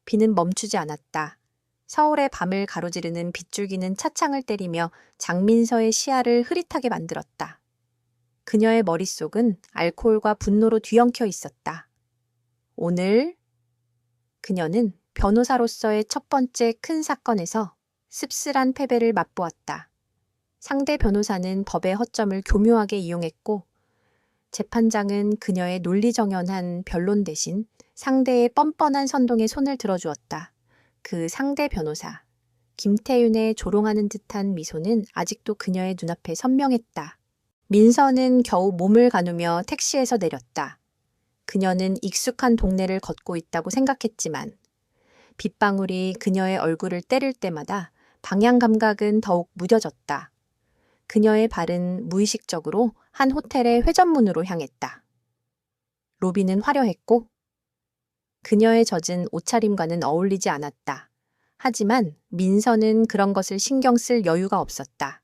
비는 멈추지 않았다. 서울의 밤을 가로지르는 빗줄기는 차창을 때리며 장민서의 시야를 흐릿하게 만들었다. 그녀의 머릿속은 알코올과 분노로 뒤엉켜 있었다. 오늘 그녀는 변호사로서의 첫 번째 큰 사건에서 씁쓸한 패배를 맛보았다. 상대 변호사는 법의 허점을 교묘하게 이용했고 재판장은 그녀의 논리정연한 변론 대신 상대의 뻔뻔한 선동에 손을 들어주었다. 그 상대 변호사, 김태윤의 조롱하는 듯한 미소는 아직도 그녀의 눈앞에 선명했다. 민서는 겨우 몸을 가누며 택시에서 내렸다. 그녀는 익숙한 동네를 걷고 있다고 생각했지만 빗방울이 그녀의 얼굴을 때릴 때마다 방향 감각은 더욱 무뎌졌다. 그녀의 발은 무의식적으로 한 호텔의 회전문으로 향했다. 로비는 화려했고 그녀의 젖은 옷차림과는 어울리지 않았다. 하지만 민서는 그런 것을 신경 쓸 여유가 없었다.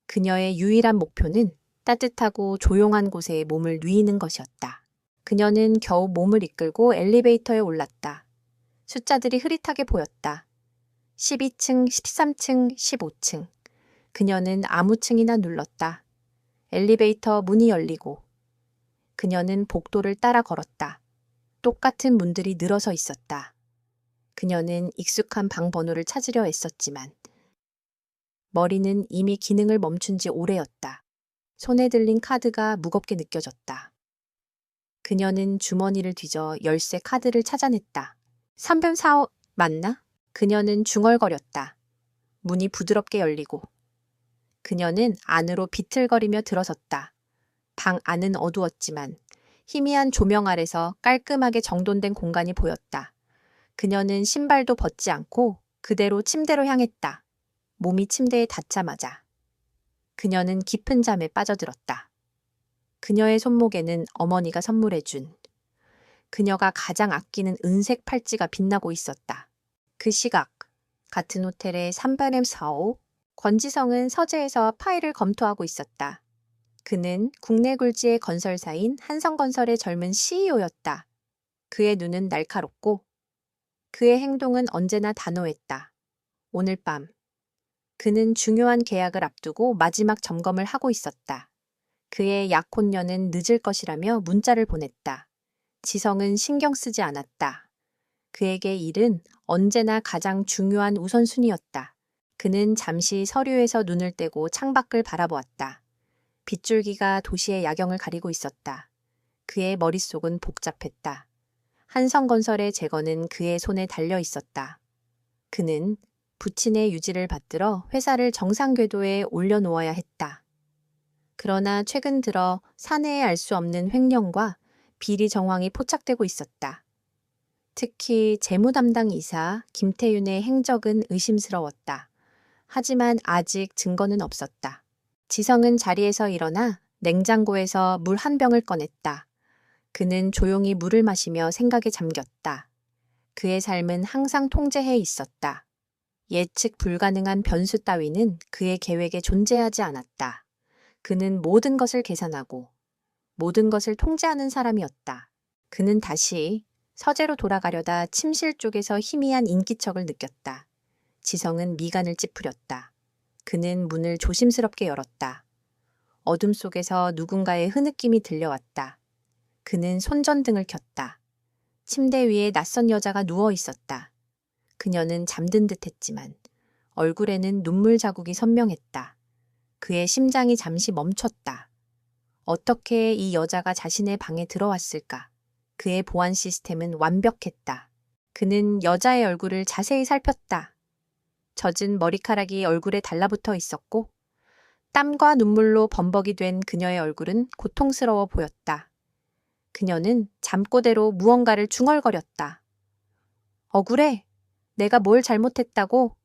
그녀의 유일한 목표는 따뜻하고 조용한 곳에 몸을 누이는 것이었다. 그녀는 겨우 몸을 이끌고 엘리베이터에 올랐다. 숫자들이 흐릿하게 보였다. 12층, 13층, 15층. 그녀는 아무 층이나 눌렀다. 엘리베이터 문이 열리고 그녀는 복도를 따라 걸었다. 똑같은 문들이 늘어서 있었다. 그녀는 익숙한 방 번호를 찾으려 애썼지만 머리는 이미 기능을 멈춘 지 오래였다. 손에 들린 카드가 무겁게 느껴졌다. 그녀는 주머니를 뒤져 열쇠 카드를 찾아냈다. 345 맞나? 그녀는 중얼거렸다. 문이 부드럽게 열리고 그녀는 안으로 비틀거리며 들어섰다. 방 안은 어두웠지만 희미한 조명 아래서 깔끔하게 정돈된 공간이 보였다. 그녀는 신발도 벗지 않고 그대로 침대로 향했다. 몸이 침대에 닿자마자 그녀는 깊은 잠에 빠져들었다. 그녀의 손목에는 어머니가 선물해준 그녀가 가장 아끼는 은색 팔찌가 빛나고 있었다. 그 시각 같은 호텔의 3M45 권지성은 서재에서 파일을 검토하고 있었다. 그는 국내 굴지의 건설사인 한성건설의 젊은 CEO였다. 그의 눈은 날카롭고 그의 행동은 언제나 단호했다. 오늘 밤 그는 중요한 계약을 앞두고 마지막 점검을 하고 있었다. 그의 약혼녀는 늦을 것이라며 문자를 보냈다. 지성은 신경 쓰지 않았다. 그에게 일은 언제나 가장 중요한 우선순위였다. 그는 잠시 서류에서 눈을 떼고 창밖을 바라보았다. 빗줄기가 도시의 야경을 가리고 있었다. 그의 머릿속은 복잡했다. 한성건설의 재건은 그의 손에 달려 있었다. 그는 부친의 유지를 받들어 회사를 정상 궤도에 올려놓아야 했다. 그러나 최근 들어 사내에 알 수 없는 횡령과 비리 정황이 포착되고 있었다. 특히 재무 담당 이사 김태윤의 행적은 의심스러웠다. 하지만 아직 증거는 없었다. 지성은 자리에서 일어나 냉장고에서 물 한 병을 꺼냈다. 그는 조용히 물을 마시며 생각에 잠겼다. 그의 삶은 항상 통제해 있었다. 예측 불가능한 변수 따위는 그의 계획에 존재하지 않았다. 그는 모든 것을 계산하고 모든 것을 통제하는 사람이었다. 그는 다시 서재로 돌아가려다 침실 쪽에서 희미한 인기척을 느꼈다. 지성은 미간을 찌푸렸다. 그는 문을 조심스럽게 열었다. 어둠 속에서 누군가의 흐느낌이 들려왔다. 그는 손전등을 켰다. 침대 위에 낯선 여자가 누워 있었다. 그녀는 잠든 듯 했지만 얼굴에는 눈물 자국이 선명했다. 그의 심장이 잠시 멈췄다. 어떻게 이 여자가 자신의 방에 들어왔을까? 그의 보안 시스템은 완벽했다. 그는 여자의 얼굴을 자세히 살폈다. 젖은 머리카락이 얼굴에 달라붙어 있었고 땀과 눈물로 범벅이 된 그녀의 얼굴은 고통스러워 보였다. 그녀는 잠꼬대로 무언가를 중얼거렸다. 억울해. 내가 뭘 잘못했다고?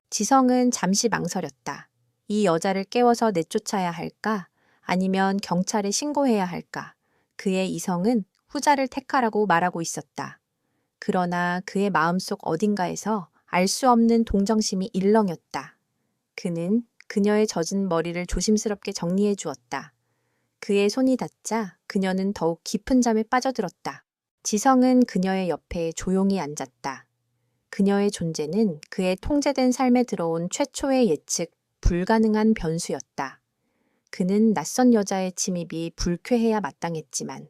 지성은 잠시 망설였다. 이 여자를 깨워서 내쫓아야 할까? 아니면 경찰에 신고해야 할까? 그의 이성은 후자를 택하라고 말하고 있었다. 그러나 그의 마음속 어딘가에서 알 수 없는 동정심이 일렁였다. 그는 그녀의 젖은 머리를 조심스럽게 정리해 주었다. 그의 손이 닿자 그녀는 더욱 깊은 잠에 빠져들었다. 지성은 그녀의 옆에 조용히 앉았다. 그녀의 존재는 그의 통제된 삶에 들어온 최초의 예측 불가능한 변수였다. 그는 낯선 여자의 침입이 불쾌해야 마땅했지만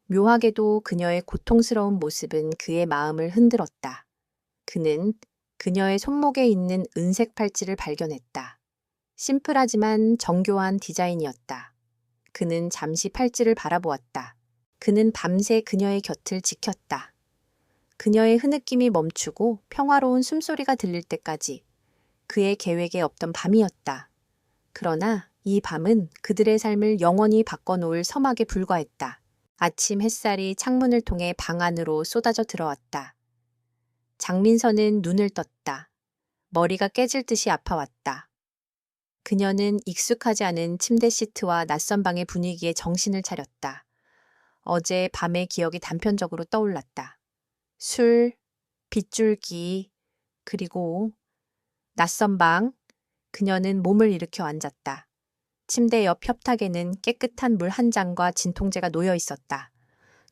묘하게도 그녀의 고통스러운 모습은 그의 마음을 흔들었다. 그는 그녀의 손목에 있는 은색 팔찌를 발견했다. 심플하지만 정교한 디자인이었다. 그는 잠시 팔찌를 바라보았다. 그는 밤새 그녀의 곁을 지켰다. 그녀의 흐느낌이 멈추고 평화로운 숨소리가 들릴 때까지 그의 계획에 없던 밤이었다. 그러나 이 밤은 그들의 삶을 영원히 바꿔놓을 서막에 불과했다. 아침 햇살이 창문을 통해 방 안으로 쏟아져 들어왔다. 장민서는 눈을 떴다. 머리가 깨질 듯이 아파왔다. 그녀는 익숙하지 않은 침대 시트와 낯선 방의 분위기에 정신을 차렸다. 어제 밤의 기억이 단편적으로 떠올랐다. 술, 빗줄기, 그리고 낯선 방. 그녀는 몸을 일으켜 앉았다. 침대 옆 협탁에는 깨끗한 물 한 잔과 진통제가 놓여 있었다.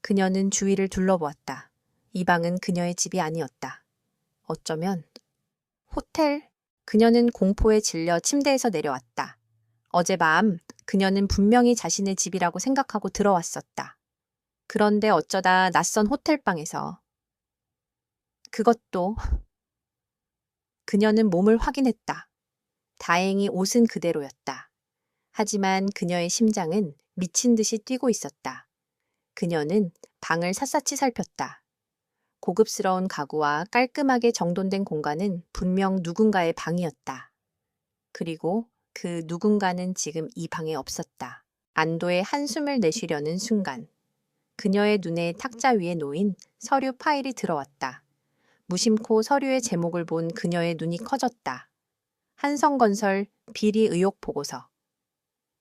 그녀는 주위를 둘러보았다. 이 방은 그녀의 집이 아니었다. 어쩌면 호텔? 그녀는 공포에 질려 침대에서 내려왔다. 어젯밤 그녀는 분명히 자신의 집이라고 생각하고 들어왔었다. 그런데 어쩌다 낯선 호텔방에서 그것도 그녀는 몸을 확인했다. 다행히 옷은 그대로였다. 하지만 그녀의 심장은 미친 듯이 뛰고 있었다. 그녀는 방을 샅샅이 살폈다. 고급스러운 가구와 깔끔하게 정돈된 공간은 분명 누군가의 방이었다. 그리고 그 누군가는 지금 이 방에 없었다. 안도의 한숨을 내쉬려는 순간 그녀의 눈에 탁자 위에 놓인 서류 파일이 들어왔다. 무심코 서류의 제목을 본 그녀의 눈이 커졌다. 한성건설 비리 의혹 보고서.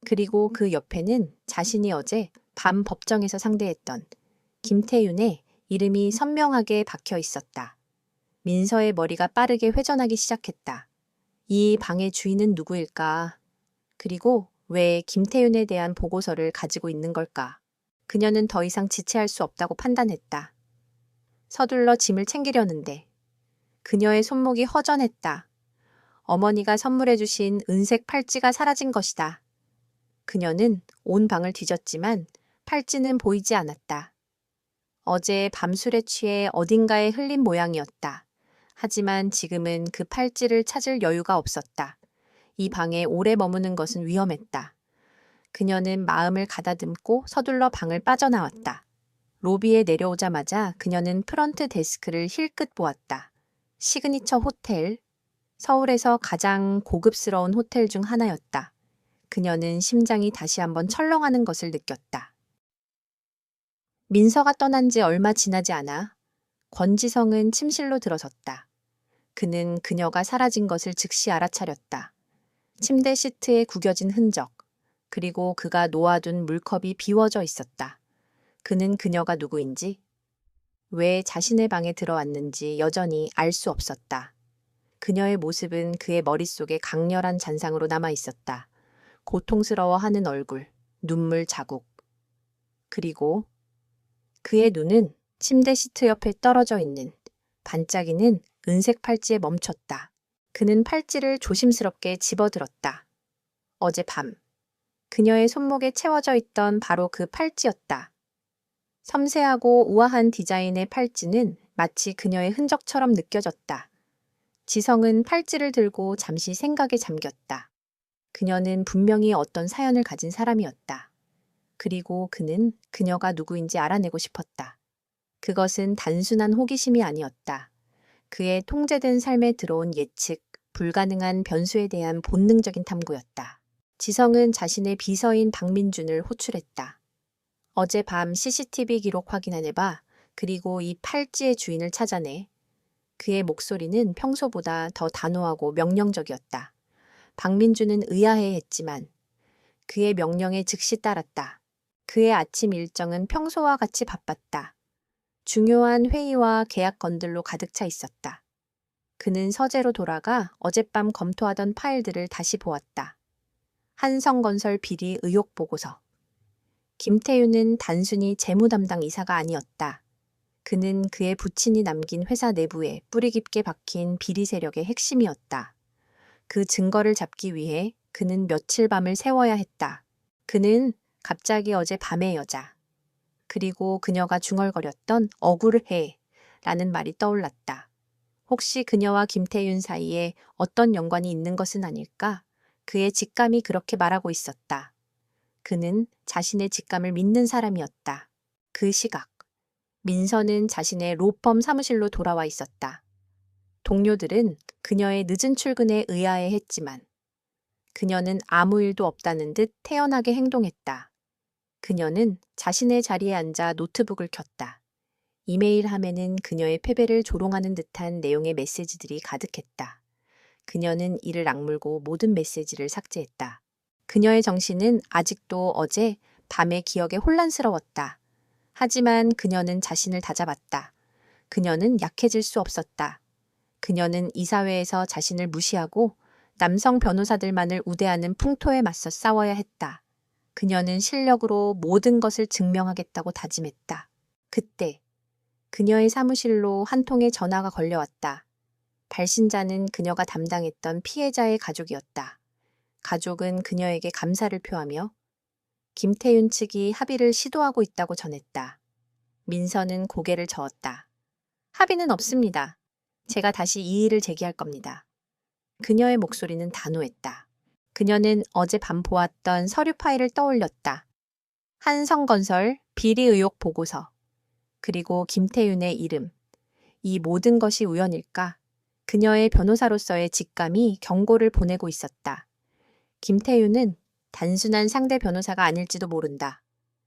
그리고 그 옆에는 자신이 어제 밤 법정에서 상대했던 김태윤의 이름이 선명하게 박혀 있었다. 민서의 머리가 빠르게 회전하기 시작했다. 이 방의 주인은 누구일까? 그리고 왜 김태윤에 대한 보고서를 가지고 있는 걸까? 그녀는 더 이상 지체할 수 없다고 판단했다. 서둘러 짐을 챙기려는데 그녀의 손목이 허전했다. 어머니가 선물해 주신 은색 팔찌가 사라진 것이다. 그녀는 온 방을 뒤졌지만 팔찌는 보이지 않았다. 어제 밤술에 취해 어딘가에 흘린 모양이었다. 하지만 지금은 그 팔찌를 찾을 여유가 없었다. 이 방에 오래 머무는 것은 위험했다. 그녀는 마음을 가다듬고 서둘러 방을 빠져나왔다. 로비에 내려오자마자 그녀는 프런트 데스크를 힐끗 보았다. 시그니처 호텔, 서울에서 가장 고급스러운 호텔 중 하나였다. 그녀는 심장이 다시 한번 철렁하는 것을 느꼈다. 민서가 떠난 지 얼마 지나지 않아 권지성은 침실로 들어섰다. 그는 그녀가 사라진 것을 즉시 알아차렸다. 침대 시트에 구겨진 흔적, 그리고 그가 놓아둔 물컵이 비워져 있었다. 그는 그녀가 누구인지, 왜 자신의 방에 들어왔는지 여전히 알 수 없었다. 그녀의 모습은 그의 머릿속에 강렬한 잔상으로 남아 있었다. 고통스러워하는 얼굴, 눈물 자국. 그리고 그의 눈은 침대 시트 옆에 떨어져 있는 반짝이는 은색 팔찌에 멈췄다. 그는 팔찌를 조심스럽게 집어들었다. 어젯밤 그녀의 손목에 채워져 있던 바로 그 팔찌였다. 섬세하고 우아한 디자인의 팔찌는 마치 그녀의 흔적처럼 느껴졌다. 지성은 팔찌를 들고 잠시 생각에 잠겼다. 그녀는 분명히 어떤 사연을 가진 사람이었다. 그리고 그는 그녀가 누구인지 알아내고 싶었다. 그것은 단순한 호기심이 아니었다. 그의 통제된 삶에 들어온 예측, 불가능한 변수에 대한 본능적인 탐구였다. 지성은 자신의 비서인 박민준을 호출했다. 어젯밤 CCTV 기록 확인해봐. 그리고 이 팔찌의 주인을 찾아내. 그의 목소리는 평소보다 더 단호하고 명령적이었다. 박민준은 의아해했지만 그의 명령에 즉시 따랐다. 그의 아침 일정은 평소와 같이 바빴다. 중요한 회의와 계약 건들로 가득 차 있었다. 그는 서재로 돌아가 어젯밤 검토하던 파일들을 다시 보았다. 한성건설 비리 의혹 보고서. 김태윤은 단순히 재무 담당 이사가 아니었다. 그는 그의 부친이 남긴 회사 내부에 뿌리 깊게 박힌 비리 세력의 핵심이었다. 그 증거를 잡기 위해 그는 며칠 밤을 새워야 했다. 그는 갑자기 어제 밤의 여자, 그리고 그녀가 중얼거렸던 억울해 라는 말이 떠올랐다. 혹시 그녀와 김태윤 사이에 어떤 연관이 있는 것은 아닐까? 그의 직감이 그렇게 말하고 있었다. 그는 자신의 직감을 믿는 사람이었다. 그 시각, 민서는 자신의 로펌 사무실로 돌아와 있었다. 동료들은 그녀의 늦은 출근에 의아해했지만 그녀는 아무 일도 없다는 듯 태연하게 행동했다. 그녀는 자신의 자리에 앉아 노트북을 켰다. 이메일 함에는 그녀의 패배를 조롱하는 듯한 내용의 메시지들이 가득했다. 그녀는 이를 악물고 모든 메시지를 삭제했다. 그녀의 정신은 아직도 어제 밤의 기억에 혼란스러웠다. 하지만 그녀는 자신을 다잡았다. 그녀는 약해질 수 없었다. 그녀는 이사회에서 자신을 무시하고 남성 변호사들만을 우대하는 풍토에 맞서 싸워야 했다. 그녀는 실력으로 모든 것을 증명하겠다고 다짐했다. 그때 그녀의 사무실로 한 통의 전화가 걸려왔다. 발신자는 그녀가 담당했던 피해자의 가족이었다. 가족은 그녀에게 감사를 표하며 김태윤 측이 합의를 시도하고 있다고 전했다. 민서는 고개를 저었다. 합의는 없습니다. 제가 다시 이 일을 제기할 겁니다. 그녀의 목소리는 단호했다. 그녀는 어젯밤 보았던 서류 파일을 떠올렸다. 한성건설 비리 의혹 보고서, 그리고 김태윤의 이름. 이 모든 것이 우연일까? 그녀의 변호사로서의 직감이 경고를 보내고 있었다. 김태윤은 단순한 상대 변호사가 아닐지도 모른다.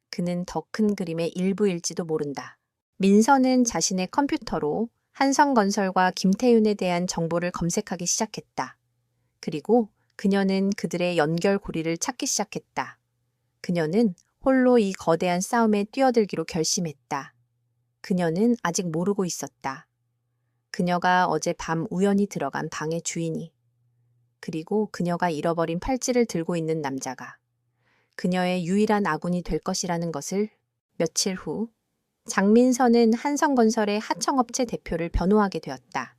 그는 더 큰 그림의 일부일지도 모른다. 민서는 자신의 컴퓨터로 한성건설과 김태윤에 대한 정보를 검색하기 시작했다. 그리고 그녀는 그들의 연결고리를 찾기 시작했다. 그녀는 홀로 이 거대한 싸움에 뛰어들기로 결심했다. 그녀는 아직 모르고 있었다. 그녀가 어제 밤 우연히 들어간 방의 주인이, 그리고 그녀가 잃어버린 팔찌를 들고 있는 남자가 그녀의 유일한 아군이 될 것이라는 것을. 며칠 후 장민서는 한성건설의 하청업체 대표를 변호하게 되었다.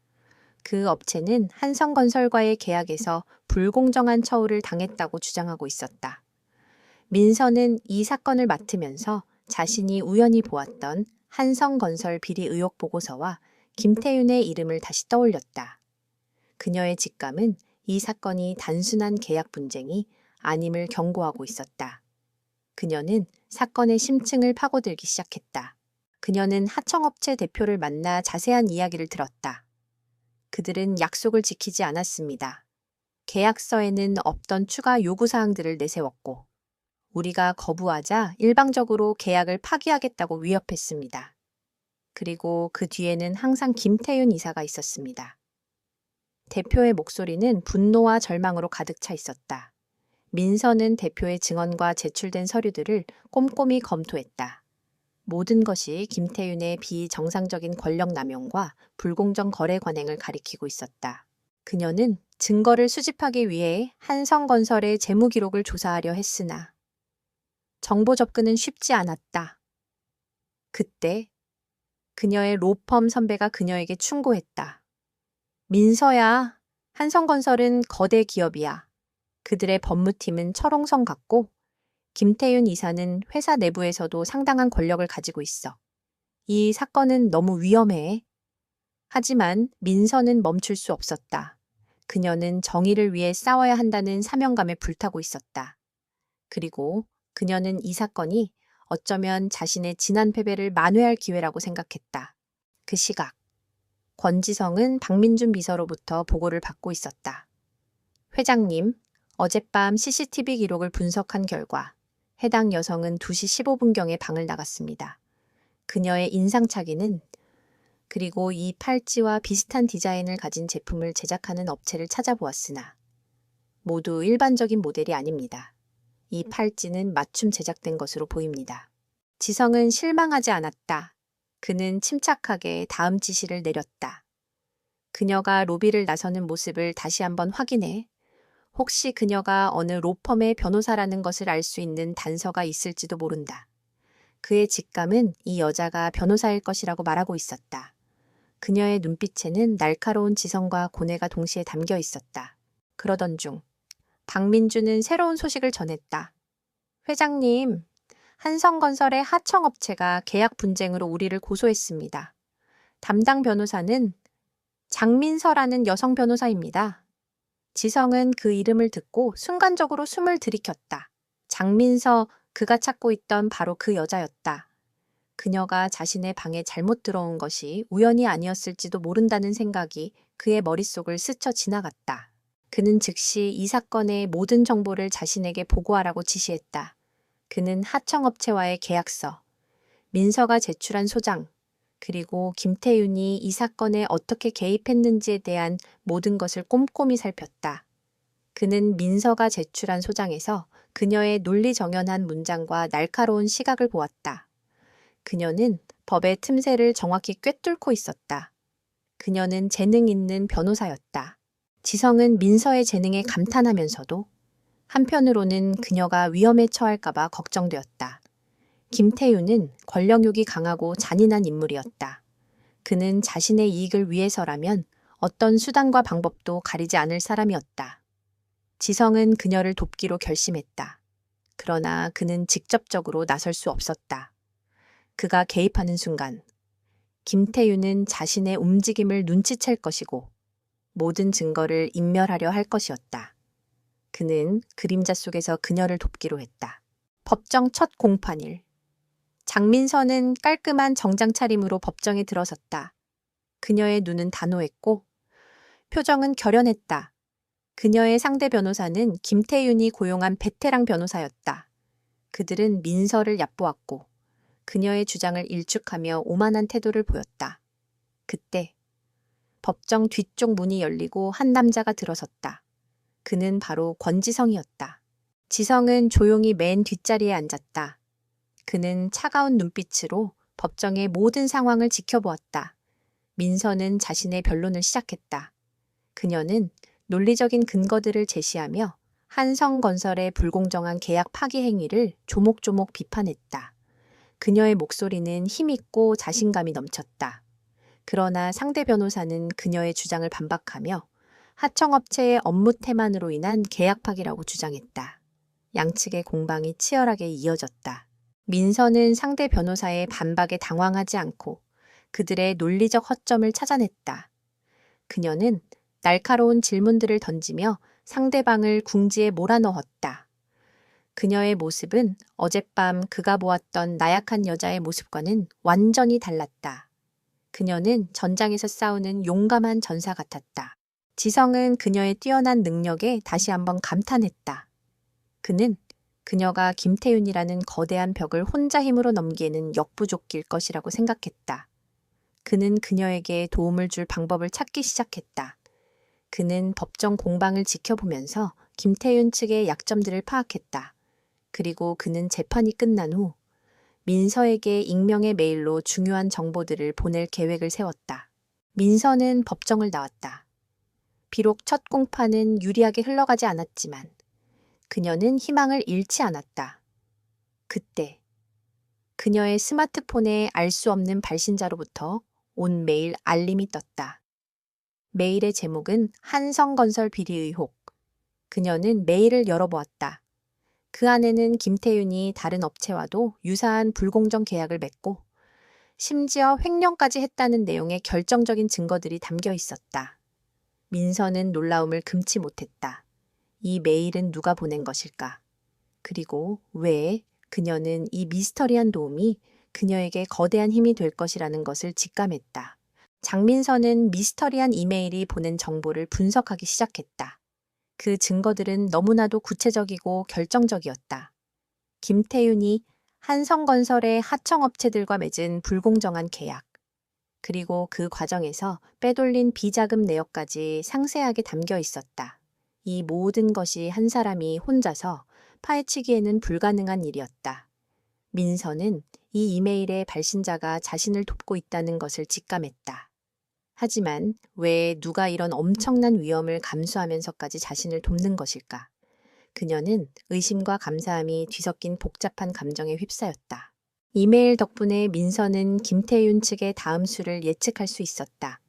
그 업체는 한성건설과의 계약에서 불공정한 처우를 당했다고 주장하고 있었다. 민서는 이 사건을 맡으면서 자신이 우연히 보았던 한성건설 비리 의혹 보고서와 김태윤의 이름을 다시 떠올렸다. 그녀의 직감은 이 사건이 단순한 계약 분쟁이 아님을 경고하고 있었다. 그녀는 사건의 심층을 파고들기 시작했다. 그녀는 하청업체 대표를 만나 자세한 이야기를 들었다. 그들은 약속을 지키지 않았습니다. 계약서에는 없던 추가 요구사항들을 내세웠고, 우리가 거부하자 일방적으로 계약을 파기하겠다고 위협했습니다. 그리고 그 뒤에는 항상 김태윤 이사가 있었습니다. 대표의 목소리는 분노와 절망으로 가득 차 있었다. 민서는 대표의 증언과 제출된 서류들을 꼼꼼히 검토했다. 모든 것이 김태윤의 비정상적인 권력 남용과 불공정 거래 관행을 가리키고 있었다. 그녀는 증거를 수집하기 위해 한성건설의 재무 기록을 조사하려 했으나 정보 접근은 쉽지 않았다. 그때 그녀의 로펌 선배가 그녀에게 충고했다. 민서야, 한성건설은 거대 기업이야. 그들의 법무팀은 철옹성 같고 김태윤 이사는 회사 내부에서도 상당한 권력을 가지고 있어. 이 사건은 너무 위험해. 하지만 민서는 멈출 수 없었다. 그녀는 정의를 위해 싸워야 한다는 사명감에 불타고 있었다. 그리고 그녀는 이 사건이 어쩌면 자신의 지난 패배를 만회할 기회라고 생각했다. 그 시각, 권지성은 박민준 비서로부터 보고를 받고 있었다. 회장님, 어젯밤 CCTV 기록을 분석한 결과 해당 여성은 2시 15분경에 방을 나갔습니다. 그녀의 인상착의는, 그리고 이 팔찌와 비슷한 디자인을 가진 제품을 제작하는 업체를 찾아보았으나 모두 일반적인 모델이 아닙니다. 이 팔찌는 맞춤 제작된 것으로 보입니다. 지성은 실망하지 않았다. 그는 침착하게 다음 지시를 내렸다. 그녀가 로비를 나서는 모습을 다시 한번 확인해 혹시 그녀가 어느 로펌의 변호사라는 것을 알 수 있는 단서가 있을지도 모른다. 그의 직감은 이 여자가 변호사일 것이라고 말하고 있었다. 그녀의 눈빛에는 날카로운 지성과 고뇌가 동시에 담겨 있었다. 그러던 중 박민주는 새로운 소식을 전했다. 회장님, 한성건설의 하청업체가 계약 분쟁으로 우리를 고소했습니다. 담당 변호사는 장민서라는 여성 변호사입니다. 지성은 그 이름을 듣고 순간적으로 숨을 들이켰다. 장민서, 그가 찾고 있던 바로 그 여자였다. 그녀가 자신의 방에 잘못 들어온 것이 우연이 아니었을지도 모른다는 생각이 그의 머릿속을 스쳐 지나갔다. 그는 즉시 이 사건의 모든 정보를 자신에게 보고하라고 지시했다. 그는 하청업체와의 계약서, 민서가 제출한 소장, 그리고 김태윤이 이 사건에 어떻게 개입했는지에 대한 모든 것을 꼼꼼히 살폈다. 그는 민서가 제출한 소장에서 그녀의 논리정연한 문장과 날카로운 시각을 보았다. 그녀는 법의 틈새를 정확히 꿰뚫고 있었다. 그녀는 재능 있는 변호사였다. 지성은 민서의 재능에 감탄하면서도 한편으로는 그녀가 위험에 처할까봐 걱정되었다. 김태윤은 권력욕이 강하고 잔인한 인물이었다. 그는 자신의 이익을 위해서라면 어떤 수단과 방법도 가리지 않을 사람이었다. 지성은 그녀를 돕기로 결심했다. 그러나 그는 직접적으로 나설 수 없었다. 그가 개입하는 순간 김태윤은 자신의 움직임을 눈치챌 것이고 모든 증거를 인멸하려 할 것이었다. 그는 그림자 속에서 그녀를 돕기로 했다. 법정 첫 공판일. 장민서는 깔끔한 정장 차림으로 법정에 들어섰다. 그녀의 눈은 단호했고 표정은 결연했다. 그녀의 상대 변호사는 김태윤이 고용한 베테랑 변호사였다. 그들은 민서를 얕보았고 그녀의 주장을 일축하며 오만한 태도를 보였다. 그때 법정 뒤쪽 문이 열리고 한 남자가 들어섰다. 그는 바로 권지성이었다. 지성은 조용히 맨 뒷자리에 앉았다. 그는 차가운 눈빛으로 법정의 모든 상황을 지켜보았다. 민서는 자신의 변론을 시작했다. 그녀는 논리적인 근거들을 제시하며 한성건설의 불공정한 계약 파기 행위를 조목조목 비판했다. 그녀의 목소리는 힘있고 자신감이 넘쳤다. 그러나 상대 변호사는 그녀의 주장을 반박하며 하청업체의 업무 태만으로 인한 계약 파기라고 주장했다. 양측의 공방이 치열하게 이어졌다. 민서는 상대 변호사의 반박에 당황하지 않고 그들의 논리적 허점을 찾아냈다. 그녀는 날카로운 질문들을 던지며 상대방을 궁지에 몰아넣었다. 그녀의 모습은 어젯밤 그가 보았던 나약한 여자의 모습과는 완전히 달랐다. 그녀는 전장에서 싸우는 용감한 전사 같았다. 지성은 그녀의 뛰어난 능력에 다시 한번 감탄했다. 그는 그녀가 김태윤이라는 거대한 벽을 혼자 힘으로 넘기에는 역부족일 것이라고 생각했다. 그는 그녀에게 도움을 줄 방법을 찾기 시작했다. 그는 법정 공방을 지켜보면서 김태윤 측의 약점들을 파악했다. 그리고 그는 재판이 끝난 후 민서에게 익명의 메일로 중요한 정보들을 보낼 계획을 세웠다. 민서는 법정을 나왔다. 비록 첫 공판은 유리하게 흘러가지 않았지만 그녀는 희망을 잃지 않았다. 그때 그녀의 스마트폰에 알 수 없는 발신자로부터 온 메일 알림이 떴다. 메일의 제목은 한성건설 비리 의혹. 그녀는 메일을 열어보았다. 그 안에는 김태윤이 다른 업체와도 유사한 불공정 계약을 맺고 심지어 횡령까지 했다는 내용의 결정적인 증거들이 담겨 있었다. 민서는 놀라움을 금치 못했다. 이 메일은 누가 보낸 것일까? 그리고 왜 그녀는 이 미스터리한 도움이 그녀에게 거대한 힘이 될 것이라는 것을 직감했다. 장민서는 미스터리한 이메일이 보낸 정보를 분석하기 시작했다. 그 증거들은 너무나도 구체적이고 결정적이었다. 김태윤이 한성건설의 하청업체들과 맺은 불공정한 계약, 그리고 그 과정에서 빼돌린 비자금 내역까지 상세하게 담겨 있었다. 이 모든 것이 한 사람이 혼자서 파헤치기에는 불가능한 일이었다. 민서는 이 이메일의 발신자가 자신을 돕고 있다는 것을 직감했다. 하지만 왜 누가 이런 엄청난 위험을 감수하면서까지 자신을 돕는 것일까? 그녀는 의심과 감사함이 뒤섞인 복잡한 감정에 휩싸였다. 이메일 덕분에 민서는 김태윤 측의 다음 수를 예측할 수 있었다.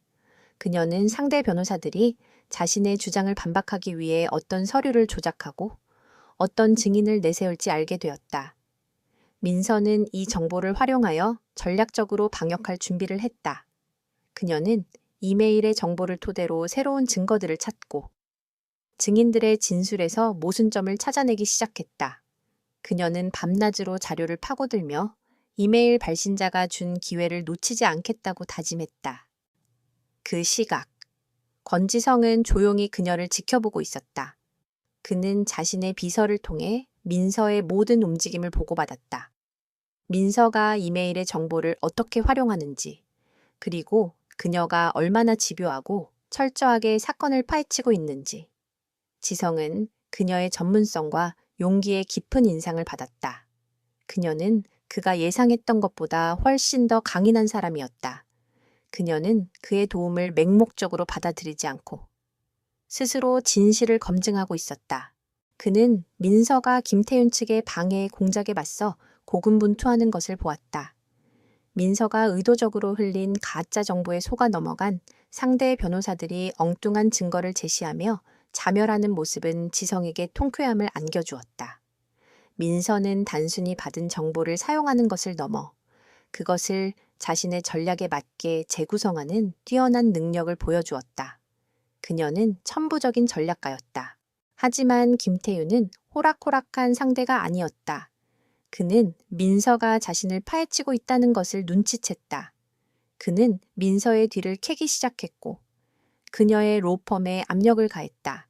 그녀는 상대 변호사들이 자신의 주장을 반박하기 위해 어떤 서류를 조작하고 어떤 증인을 내세울지 알게 되었다. 민서는 이 정보를 활용하여 전략적으로 방역할 준비를 했다. 그녀는 이메일의 정보를 토대로 새로운 증거들을 찾고 증인들의 진술에서 모순점을 찾아내기 시작했다. 그녀는 밤낮으로 자료를 파고들며 이메일 발신자가 준 기회를 놓치지 않겠다고 다짐했다. 그 시각, 권지성은 조용히 그녀를 지켜보고 있었다. 그는 자신의 비서를 통해 민서의 모든 움직임을 보고받았다. 민서가 이메일의 정보를 어떻게 활용하는지, 그리고 그녀가 얼마나 집요하고 철저하게 사건을 파헤치고 있는지. 지성은 그녀의 전문성과 용기에 깊은 인상을 받았다. 그녀는 그가 예상했던 것보다 훨씬 더 강인한 사람이었다. 그녀는 그의 도움을 맹목적으로 받아들이지 않고 스스로 진실을 검증하고 있었다. 그는 민서가 김태윤 측의 방해의 공작에 맞서 고군분투하는 것을 보았다. 민서가 의도적으로 흘린 가짜 정보에 속아 넘어간 상대 변호사들이 엉뚱한 증거를 제시하며 자멸하는 모습은 지성에게 통쾌함을 안겨주었다. 민서는 단순히 받은 정보를 사용하는 것을 넘어 그것을 자신의 전략에 맞게 재구성하는 뛰어난 능력을 보여주었다. 그녀는 천부적인 전략가였다. 하지만 김태윤은 호락호락한 상대가 아니었다. 그는 민서가 자신을 파헤치고 있다는 것을 눈치챘다. 그는 민서의 뒤를 캐기 시작했고 그녀의 로펌에 압력을 가했다.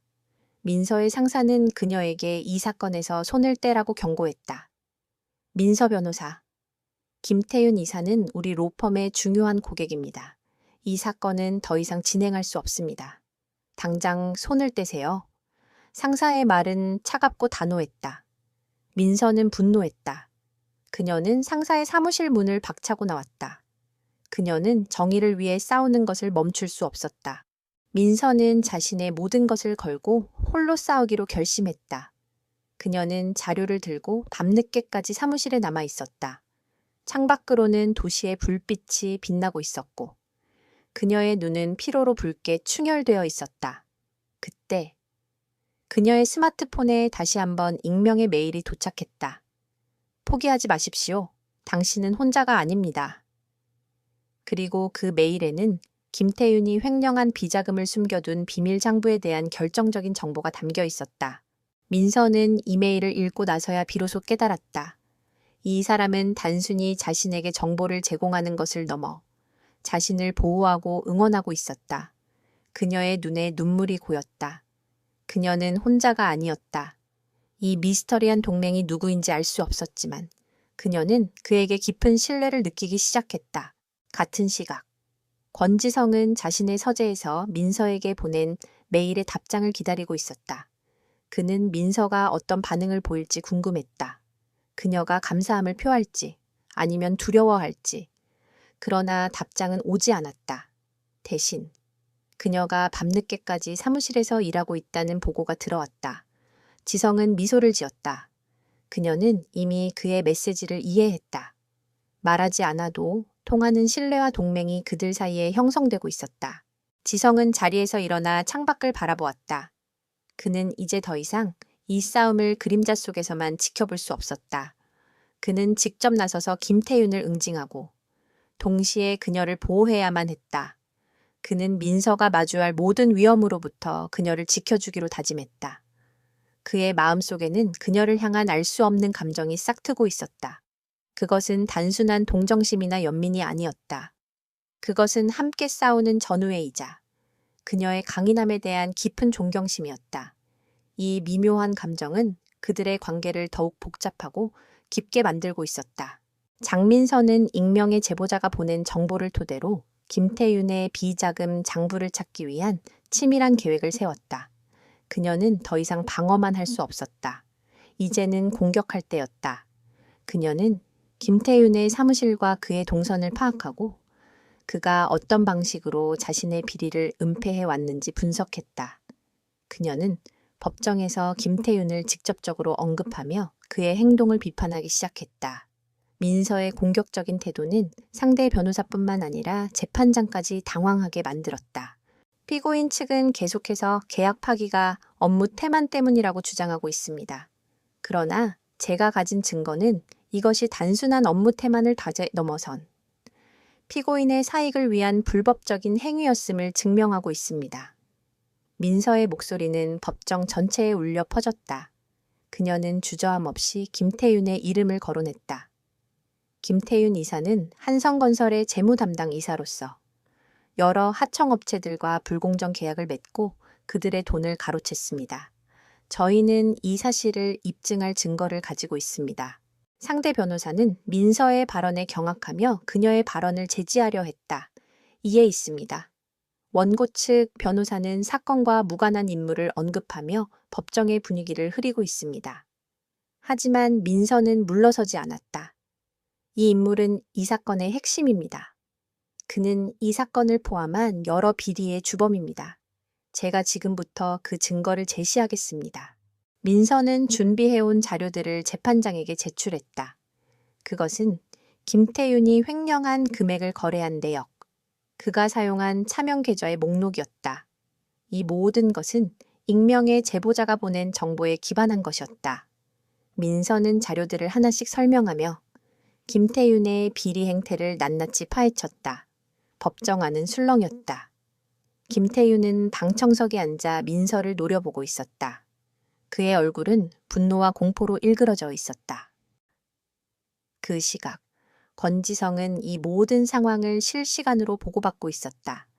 민서의 상사는 그녀에게 이 사건에서 손을 떼라고 경고했다. 민서 변호사, 김태윤 이사는 우리 로펌의 중요한 고객입니다. 이 사건은 더 이상 진행할 수 없습니다. 당장 손을 떼세요. 상사의 말은 차갑고 단호했다. 민서는 분노했다. 그녀는 상사의 사무실 문을 박차고 나왔다. 그녀는 정의를 위해 싸우는 것을 멈출 수 없었다. 민서는 자신의 모든 것을 걸고 홀로 싸우기로 결심했다. 그녀는 자료를 들고 밤늦게까지 사무실에 남아 있었다. 창밖으로는 도시의 불빛이 빛나고 있었고 그녀의 눈은 피로로 붉게 충혈되어 있었다. 그때 그녀의 스마트폰에 다시 한번 익명의 메일이 도착했다. 포기하지 마십시오. 당신은 혼자가 아닙니다. 그리고 그 메일에는 김태윤이 횡령한 비자금을 숨겨둔 비밀 장부에 대한 결정적인 정보가 담겨 있었다. 민서는 이메일을 읽고 나서야 비로소 깨달았다. 이 사람은 단순히 자신에게 정보를 제공하는 것을 넘어 자신을 보호하고 응원하고 있었다. 그녀의 눈에 눈물이 고였다. 그녀는 혼자가 아니었다. 이 미스터리한 동맹이 누구인지 알 수 없었지만 그녀는 그에게 깊은 신뢰를 느끼기 시작했다. 같은 시각, 권지성은 자신의 서재에서 민서에게 보낸 메일의 답장을 기다리고 있었다. 그는 민서가 어떤 반응을 보일지 궁금했다. 그녀가 감사함을 표할지 아니면 두려워할지. 그러나 답장은 오지 않았다. 대신 그녀가 밤늦게까지 사무실에서 일하고 있다는 보고가 들어왔다. 지성은 미소를 지었다. 그녀는 이미 그의 메시지를 이해했다. 말하지 않아도 통하는 신뢰와 동맹이 그들 사이에 형성되고 있었다. 지성은 자리에서 일어나 창밖을 바라보았다. 그는 이제 더 이상 이 싸움을 그림자 속에서만 지켜볼 수 없었다. 그는 직접 나서서 김태윤을 응징하고 동시에 그녀를 보호해야만 했다. 그는 민서가 마주할 모든 위험으로부터 그녀를 지켜주기로 다짐했다. 그의 마음속에는 그녀를 향한 알 수 없는 감정이 싹트고 있었다. 그것은 단순한 동정심이나 연민이 아니었다. 그것은 함께 싸우는 전우애이자 그녀의 강인함에 대한 깊은 존경심이었다. 이 미묘한 감정은 그들의 관계를 더욱 복잡하고 깊게 만들고 있었다. 장민서는 익명의 제보자가 보낸 정보를 토대로 김태윤의 비자금 장부를 찾기 위한 치밀한 계획을 세웠다. 그녀는 더 이상 방어만 할 수 없었다. 이제는 공격할 때였다. 그녀는 김태윤의 사무실과 그의 동선을 파악하고 그가 어떤 방식으로 자신의 비리를 은폐해 왔는지 분석했다. 그녀는 법정에서 김태윤을 직접적으로 언급하며 그의 행동을 비판하기 시작했다. 민서의 공격적인 태도는 상대 변호사뿐만 아니라 재판장까지 당황하게 만들었다. 피고인 측은 계속해서 계약 파기가 업무 태만 때문이라고 주장하고 있습니다. 그러나 제가 가진 증거는 이것이 단순한 업무 태만을 넘어선 피고인의 사익을 위한 불법적인 행위였음을 증명하고 있습니다. 민서의 목소리는 법정 전체에 울려 퍼졌다. 그녀는 주저함 없이 김태윤의 이름을 거론했다. 김태윤 이사는 한성건설의 재무 담당 이사로서 여러 하청업체들과 불공정 계약을 맺고 그들의 돈을 가로챘습니다. 저희는 이 사실을 입증할 증거를 가지고 있습니다. 상대 변호사는 민서의 발언에 경악하며 그녀의 발언을 제지하려 했다. 이에 있습니다. 원고 측 변호사는 사건과 무관한 인물을 언급하며 법정의 분위기를 흐리고 있습니다. 하지만 민서는 물러서지 않았다. 이 인물은 이 사건의 핵심입니다. 그는 이 사건을 포함한 여러 비리의 주범입니다. 제가 지금부터 그 증거를 제시하겠습니다. 민서는 준비해온 자료들을 재판장에게 제출했다. 그것은 김태윤이 횡령한 금액을 거래한 내역, 그가 사용한 차명 계좌의 목록이었다. 이 모든 것은 익명의 제보자가 보낸 정보에 기반한 것이었다. 민서는 자료들을 하나씩 설명하며 김태윤의 비리 행태를 낱낱이 파헤쳤다. 법정 안은 술렁였다. 김태윤은 방청석에 앉아 민서를 노려보고 있었다. 그의 얼굴은 분노와 공포로 일그러져 있었다. 그 시각, 권지성은 이 모든 상황을 실시간으로 보고받고 있었다.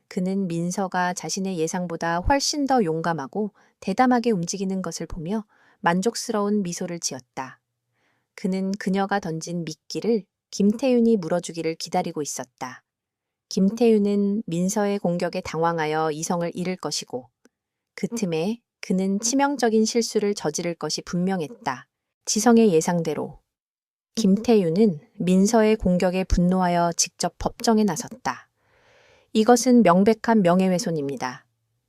그는 민서가 자신의 예상보다 훨씬 더 용감하고 대담하게 움직이는 것을 보며 만족스러운 미소를 지었다. 그는 그녀가 던진 미끼를 김태윤이 물어주기를 기다리고 있었다. 김태윤은 민서의 공격에 당황하여 이성을 잃을 것이고 그 틈에 그는 치명적인 실수를 저지를 것이 분명했다. 지성의 예상대로 김태윤은 민서의 공격에 분노하여 직접 법정에 나섰다. 이것은 명백한 명예훼손입니다.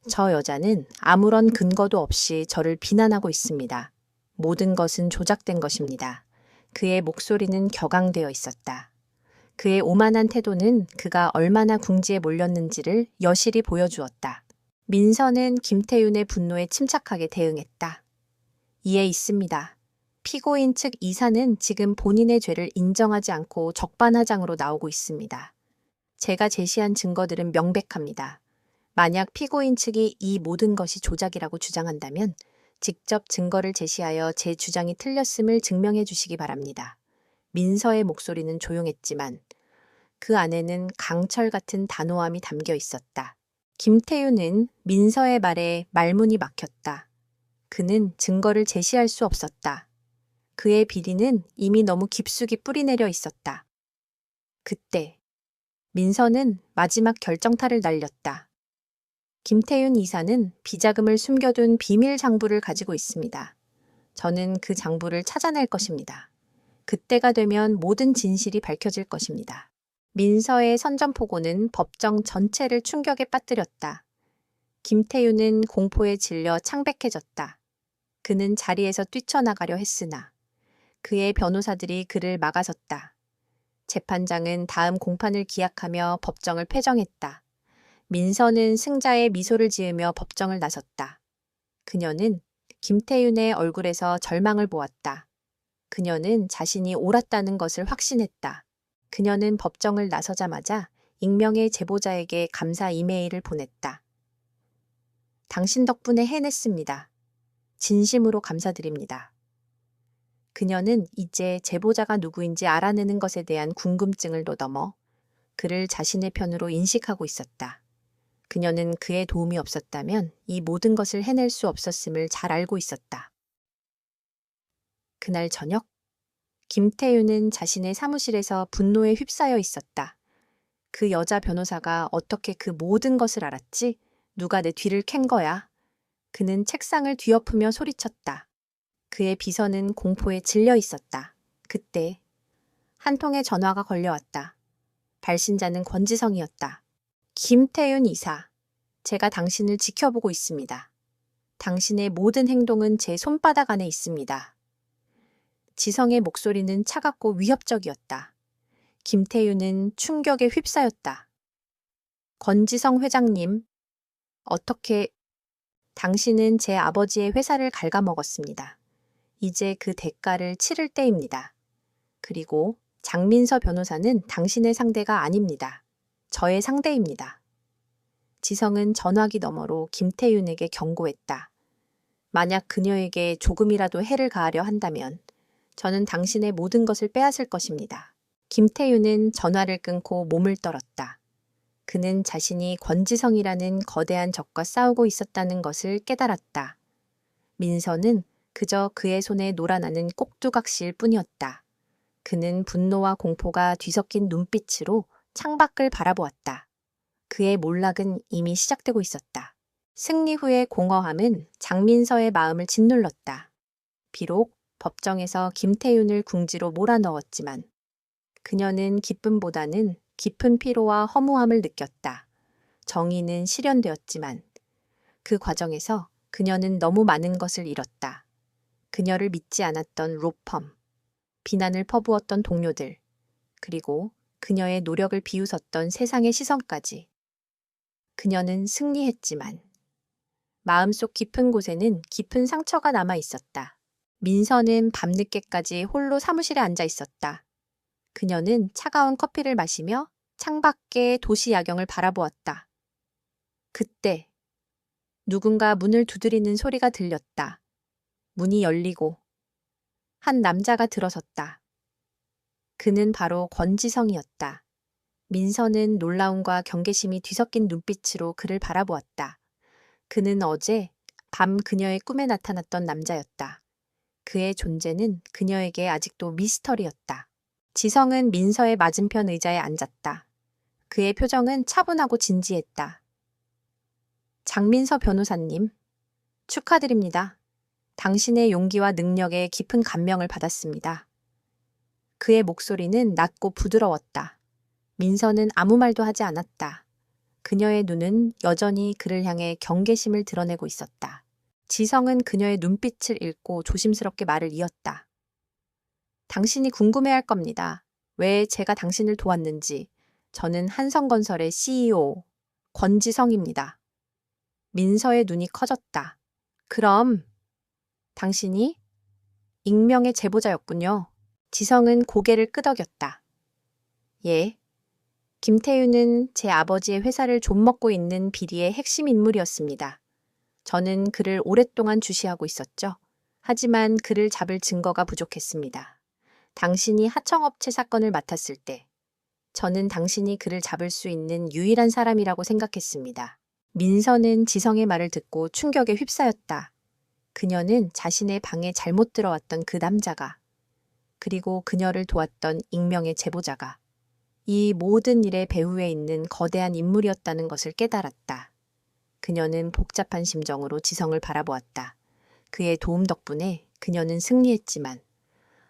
저 여자는 아무런 근거도 없이 저를 비난하고 있습니다. 모든 것은 조작된 것입니다. 그의 목소리는 격앙되어 있었다. 그의 오만한 태도는 그가 얼마나 궁지에 몰렸는지를 여실히 보여주었다. 민서는 김태윤의 분노에 침착하게 대응했다. 이에 있습니다. 피고인 측 이사는 지금 본인의 죄를 인정하지 않고 적반하장으로 나오고 있습니다. 제가 제시한 증거들은 명백합니다. 만약 피고인 측이 이 모든 것이 조작이라고 주장한다면 직접 증거를 제시하여 제 주장이 틀렸음을 증명해 주시기 바랍니다. 민서의 목소리는 조용했지만 그 안에는 강철 같은 단호함이 담겨 있었다. 김태윤은 민서의 말에 말문이 막혔다. 그는 증거를 제시할 수 없었다. 그의 비리는 이미 너무 깊숙이 뿌리내려 있었다. 그때 민서는 마지막 결정타를 날렸다. 김태윤 이사는 비자금을 숨겨둔 비밀 장부를 가지고 있습니다. 저는 그 장부를 찾아낼 것입니다. 그때가 되면 모든 진실이 밝혀질 것입니다. 민서의 선전포고는 법정 전체를 충격에 빠뜨렸다. 김태윤은 공포에 질려 창백해졌다. 그는 자리에서 뛰쳐나가려 했으나 그의 변호사들이 그를 막아섰다. 재판장은 다음 공판을 기약하며 법정을 폐정했다. 민서는 승자의 미소를 지으며 법정을 나섰다. 그녀는 김태윤의 얼굴에서 절망을 보았다. 그녀는 자신이 옳았다는 것을 확신했다. 그녀는 법정을 나서자마자 익명의 제보자에게 감사 이메일을 보냈다. 당신 덕분에 해냈습니다. 진심으로 감사드립니다. 그녀는 이제 제보자가 누구인지 알아내는 것에 대한 궁금증을 넘어 그를 자신의 편으로 인식하고 있었다. 그녀는 그의 도움이 없었다면 이 모든 것을 해낼 수 없었음을 잘 알고 있었다. 그날 저녁, 김태윤은 자신의 사무실에서 분노에 휩싸여 있었다. 그 여자 변호사가 어떻게 그 모든 것을 알았지? 누가 내 뒤를 캔 거야? 그는 책상을 뒤엎으며 소리쳤다. 그의 비서는 공포에 질려 있었다. 그때 한 통의 전화가 걸려왔다. 발신자는 권지성이었다. 김태윤 이사, 제가 당신을 지켜보고 있습니다. 당신의 모든 행동은 제 손바닥 안에 있습니다. 지성의 목소리는 차갑고 위협적이었다. 김태윤은 충격에 휩싸였다. 권지성 회장님, 어떻게 당신은 제 아버지의 회사를 갉아먹었습니다. 이제 그 대가를 치를 때입니다. 그리고 장민서 변호사는 당신의 상대가 아닙니다. 저의 상대입니다. 지성은 전화기 너머로 김태윤에게 경고했다. 만약 그녀에게 조금이라도 해를 가하려 한다면 저는 당신의 모든 것을 빼앗을 것입니다. 김태윤은 전화를 끊고 몸을 떨었다. 그는 자신이 권지성이라는 거대한 적과 싸우고 있었다는 것을 깨달았다. 민서는 그저 그의 손에 놀아나는 꼭두각시일 뿐이었다. 그는 분노와 공포가 뒤섞인 눈빛으로 창밖을 바라보았다. 그의 몰락은 이미 시작되고 있었다. 승리 후의 공허함은 장민서의 마음을 짓눌렀다. 비록 법정에서 김태윤을 궁지로 몰아넣었지만 그녀는 기쁨보다는 깊은 피로와 허무함을 느꼈다. 정의는 실현되었지만 그 과정에서 그녀는 너무 많은 것을 잃었다. 그녀를 믿지 않았던 로펌, 비난을 퍼부었던 동료들, 그리고 그녀의 노력을 비웃었던 세상의 시선까지. 그녀는 승리했지만 마음속 깊은 곳에는 깊은 상처가 남아 있었다. 민서는 밤늦게까지 홀로 사무실에 앉아 있었다. 그녀는 차가운 커피를 마시며 창밖의 도시 야경을 바라보았다. 그때 누군가 문을 두드리는 소리가 들렸다. 문이 열리고 한 남자가 들어섰다. 그는 바로 권지성이었다. 민서는 놀라움과 경계심이 뒤섞인 눈빛으로 그를 바라보았다. 그는 어제 밤 그녀의 꿈에 나타났던 남자였다. 그의 존재는 그녀에게 아직도 미스터리였다. 지성은 민서의 맞은편 의자에 앉았다. 그의 표정은 차분하고 진지했다. 장민서 변호사님, 축하드립니다. 당신의 용기와 능력에 깊은 감명을 받았습니다. 그의 목소리는 낮고 부드러웠다. 민서는 아무 말도 하지 않았다. 그녀의 눈은 여전히 그를 향해 경계심을 드러내고 있었다. 지성은 그녀의 눈빛을 읽고 조심스럽게 말을 이었다. 당신이 궁금해할 겁니다. 왜 제가 당신을 도왔는지. 저는 한성건설의 CEO 권지성입니다. 민서의 눈이 커졌다. 그럼 당신이 익명의 제보자였군요. 지성은 고개를 끄덕였다. 예. 김태윤은 제 아버지의 회사를 좀먹고 있는 비리의 핵심 인물이었습니다. 저는 그를 오랫동안 주시하고 있었죠. 하지만 그를 잡을 증거가 부족했습니다. 당신이 하청업체 사건을 맡았을 때 저는 당신이 그를 잡을 수 있는 유일한 사람이라고 생각했습니다. 민서는 지성의 말을 듣고 충격에 휩싸였다. 그녀는 자신의 방에 잘못 들어왔던 그 남자가, 그리고 그녀를 도왔던 익명의 제보자가 이 모든 일의 배후에 있는 거대한 인물이었다는 것을 깨달았다. 그녀는 복잡한 심정으로 지성을 바라보았다. 그의 도움 덕분에 그녀는 승리했지만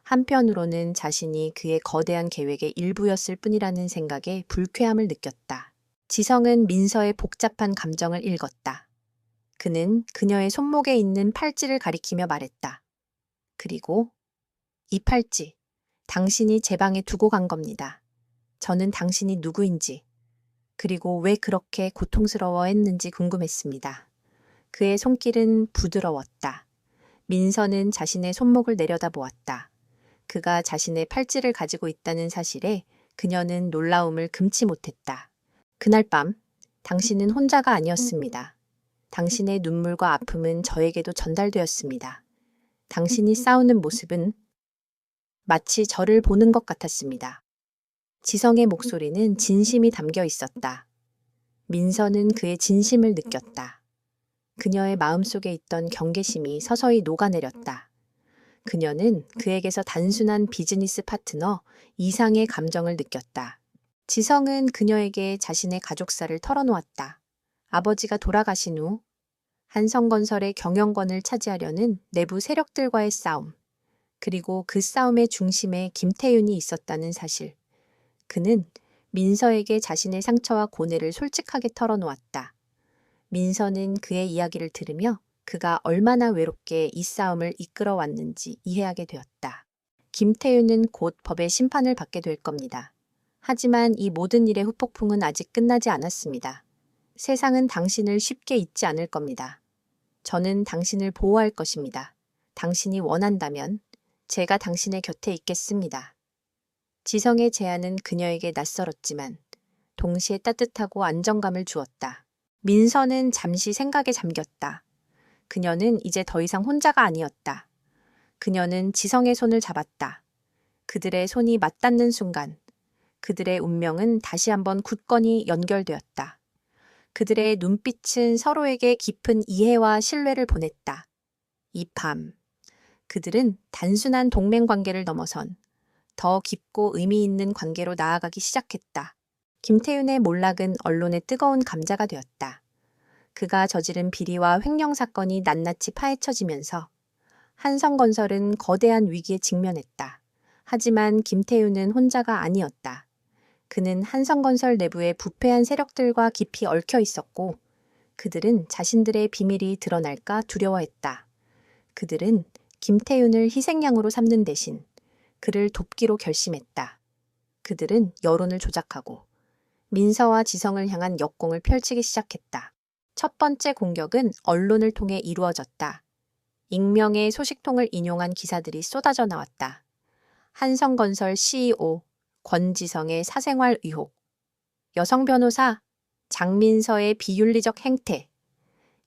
한편으로는 자신이 그의 거대한 계획의 일부였을 뿐이라는 생각에 불쾌함을 느꼈다. 지성은 민서의 복잡한 감정을 읽었다. 그는 그녀의 손목에 있는 팔찌를 가리키며 말했다. 그리고 이 팔찌, 당신이 제 방에 두고 간 겁니다. 저는 당신이 누구인지, 그리고 왜 그렇게 고통스러워했는지 궁금했습니다. 그의 손길은 부드러웠다. 민서는 자신의 손목을 내려다보았다. 그가 자신의 팔찌를 가지고 있다는 사실에 그녀는 놀라움을 금치 못했다. 그날 밤, 당신은 혼자가 아니었습니다. 당신의 눈물과 아픔은 저에게도 전달되었습니다. 당신이 싸우는 모습은 마치 저를 보는 것 같았습니다. 지성의 목소리는 진심이 담겨 있었다. 민서는 그의 진심을 느꼈다. 그녀의 마음속에 있던 경계심이 서서히 녹아내렸다. 그녀는 그에게서 단순한 비즈니스 파트너 이상의 감정을 느꼈다. 지성은 그녀에게 자신의 가족사를 털어놓았다. 아버지가 돌아가신 후 한성건설의 경영권을 차지하려는 내부 세력들과의 싸움, 그리고 그 싸움의 중심에 김태윤이 있었다는 사실. 그는 민서에게 자신의 상처와 고뇌를 솔직하게 털어놓았다. 민서는 그의 이야기를 들으며 그가 얼마나 외롭게 이 싸움을 이끌어왔는지 이해하게 되었다. 김태윤은 곧 법의 심판을 받게 될 겁니다. 하지만 이 모든 일의 후폭풍은 아직 끝나지 않았습니다. 세상은 당신을 쉽게 잊지 않을 겁니다. 저는 당신을 보호할 것입니다. 당신이 원한다면 제가 당신의 곁에 있겠습니다. 지성의 제안은 그녀에게 낯설었지만 동시에 따뜻하고 안정감을 주었다. 민서는 잠시 생각에 잠겼다. 그녀는 이제 더 이상 혼자가 아니었다. 그녀는 지성의 손을 잡았다. 그들의 손이 맞닿는 순간 그들의 운명은 다시 한번 굳건히 연결되었다. 그들의 눈빛은 서로에게 깊은 이해와 신뢰를 보냈다. 이 밤, 그들은 단순한 동맹 관계를 넘어선 더 깊고 의미 있는 관계로 나아가기 시작했다. 김태윤의 몰락은 언론의 뜨거운 감자가 되었다. 그가 저지른 비리와 횡령 사건이 낱낱이 파헤쳐지면서 한성건설은 거대한 위기에 직면했다. 하지만 김태윤은 혼자가 아니었다. 그는 한성건설 내부의 부패한 세력들과 깊이 얽혀 있었고 그들은 자신들의 비밀이 드러날까 두려워했다. 그들은 김태윤을 희생양으로 삼는 대신 그를 돕기로 결심했다. 그들은 여론을 조작하고 민서와 지성을 향한 역공을 펼치기 시작했다. 첫 번째 공격은 언론을 통해 이루어졌다. 익명의 소식통을 인용한 기사들이 쏟아져 나왔다. 한성건설 CEO 권지성의 사생활 의혹, 여성 변호사 장민서의 비윤리적 행태.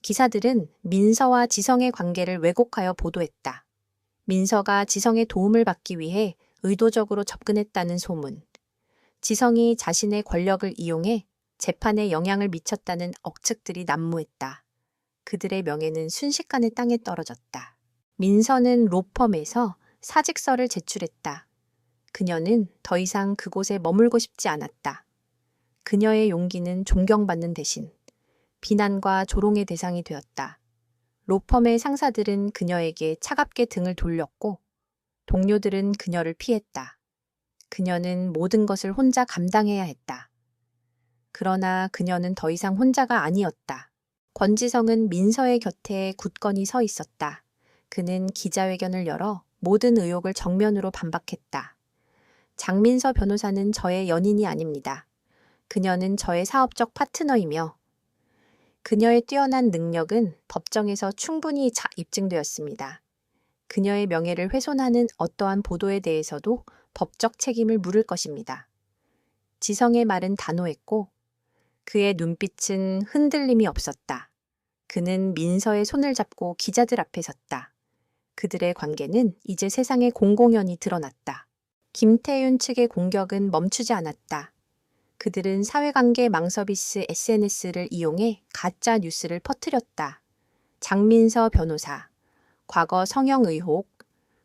기사들은 민서와 지성의 관계를 왜곡하여 보도했다. 민서가 지성의 도움을 받기 위해 의도적으로 접근했다는 소문. 지성이 자신의 권력을 이용해 재판에 영향을 미쳤다는 억측들이 난무했다. 그들의 명예는 순식간에 땅에 떨어졌다. 민서는 로펌에서 사직서를 제출했다. 그녀는 더 이상 그곳에 머물고 싶지 않았다. 그녀의 용기는 존경받는 대신 비난과 조롱의 대상이 되었다. 로펌의 상사들은 그녀에게 차갑게 등을 돌렸고 동료들은 그녀를 피했다. 그녀는 모든 것을 혼자 감당해야 했다. 그러나 그녀는 더 이상 혼자가 아니었다. 권지성은 민서의 곁에 굳건히 서 있었다. 그는 기자회견을 열어 모든 의혹을 정면으로 반박했다. 장민서 변호사는 저의 연인이 아닙니다. 그녀는 저의 사업적 파트너이며 그녀의 뛰어난 능력은 법정에서 충분히 입증되었습니다. 그녀의 명예를 훼손하는 어떠한 보도에 대해서도 법적 책임을 물을 것입니다. 지성의 말은 단호했고 그의 눈빛은 흔들림이 없었다. 그는 민서의 손을 잡고 기자들 앞에 섰다. 그들의 관계는 이제 세상의 공공연히 드러났다. 김태윤 측의 공격은 멈추지 않았다. 그들은 사회관계 망서비스 SNS를 이용해 가짜 뉴스를 퍼뜨렸다. 장민서 변호사, 과거 성형 의혹,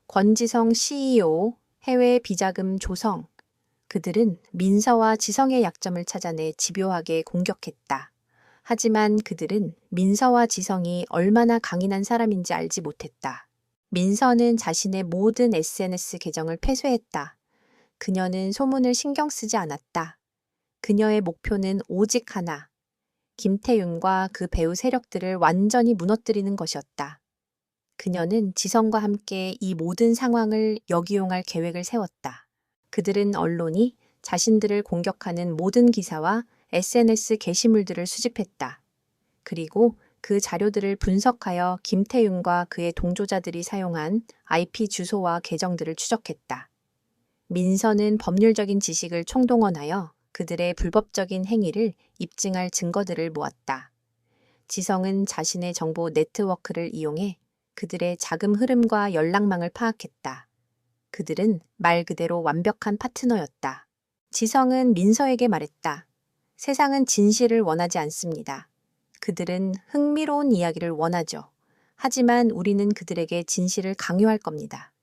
권지성 CEO, 해외 비자금 조성. 그들은 민서와 지성의 약점을 찾아내 집요하게 공격했다. 하지만 그들은 민서와 지성이 얼마나 강인한 사람인지 알지 못했다. 민서는 자신의 모든 SNS 계정을 폐쇄했다. 그녀는 소문을 신경 쓰지 않았다. 그녀의 목표는 오직 하나, 김태윤과 그 배후 세력들을 완전히 무너뜨리는 것이었다. 그녀는 지성과 함께 이 모든 상황을 역이용할 계획을 세웠다. 그들은 언론이 자신들을 공격하는 모든 기사와 SNS 게시물들을 수집했다. 그리고 그 자료들을 분석하여 김태윤과 그의 동조자들이 사용한 IP 주소와 계정들을 추적했다. 민서는 법률적인 지식을 총동원하여 그들의 불법적인 행위를 입증할 증거들을 모았다. 지성은 자신의 정보 네트워크를 이용해 그들의 자금 흐름과 연락망을 파악했다. 그들은 말 그대로 완벽한 파트너였다. 지성은 민서에게 말했다. 세상은 진실을 원하지 않습니다. 그들은 흥미로운 이야기를 원하죠. 하지만 우리는 그들에게 진실을 강요할 겁니다.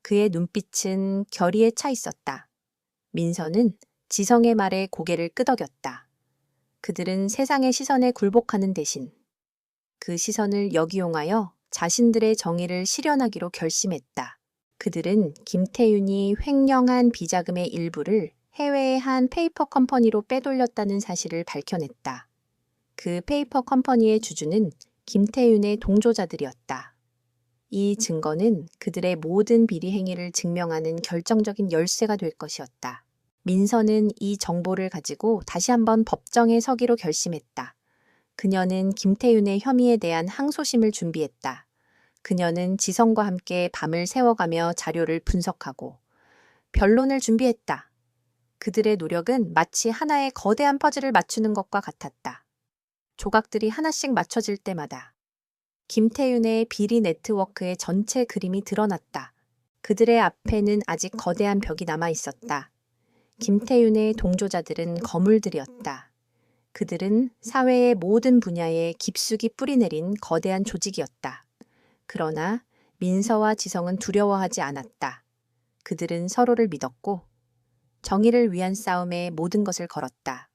그의 눈빛은 결의에 차 있었다. 민서는 지성의 말에 고개를 끄덕였다. 그들은 세상의 시선에 굴복하는 대신 그 시선을 역이용하여 자신들의 정의를 실현하기로 결심했다. 그들은 김태윤이 횡령한 비자금의 일부를 해외의 한 페이퍼 컴퍼니로 빼돌렸다는 사실을 밝혀냈다. 그 페이퍼 컴퍼니의 주주는 김태윤의 동조자들이었다. 이 증거는 그들의 모든 비리 행위를 증명하는 결정적인 열쇠가 될 것이었다. 민서는 이 정보를 가지고 다시 한번 법정에 서기로 결심했다. 그녀는 김태윤의 혐의에 대한 항소심을 준비했다. 그녀는 지성과 함께 밤을 새워가며 자료를 분석하고 변론을 준비했다. 그들의 노력은 마치 하나의 거대한 퍼즐을 맞추는 것과 같았다. 조각들이 하나씩 맞춰질 때마다 김태윤의 비리 네트워크의 전체 그림이 드러났다. 그들의 앞에는 아직 거대한 벽이 남아 있었다. 김태윤의 동조자들은 거물들이었다. 그들은 사회의 모든 분야에 깊숙이 뿌리내린 거대한 조직이었다. 그러나 민서와 지성은 두려워하지 않았다. 그들은 서로를 믿었고 정의를 위한 싸움에 모든 것을 걸었다.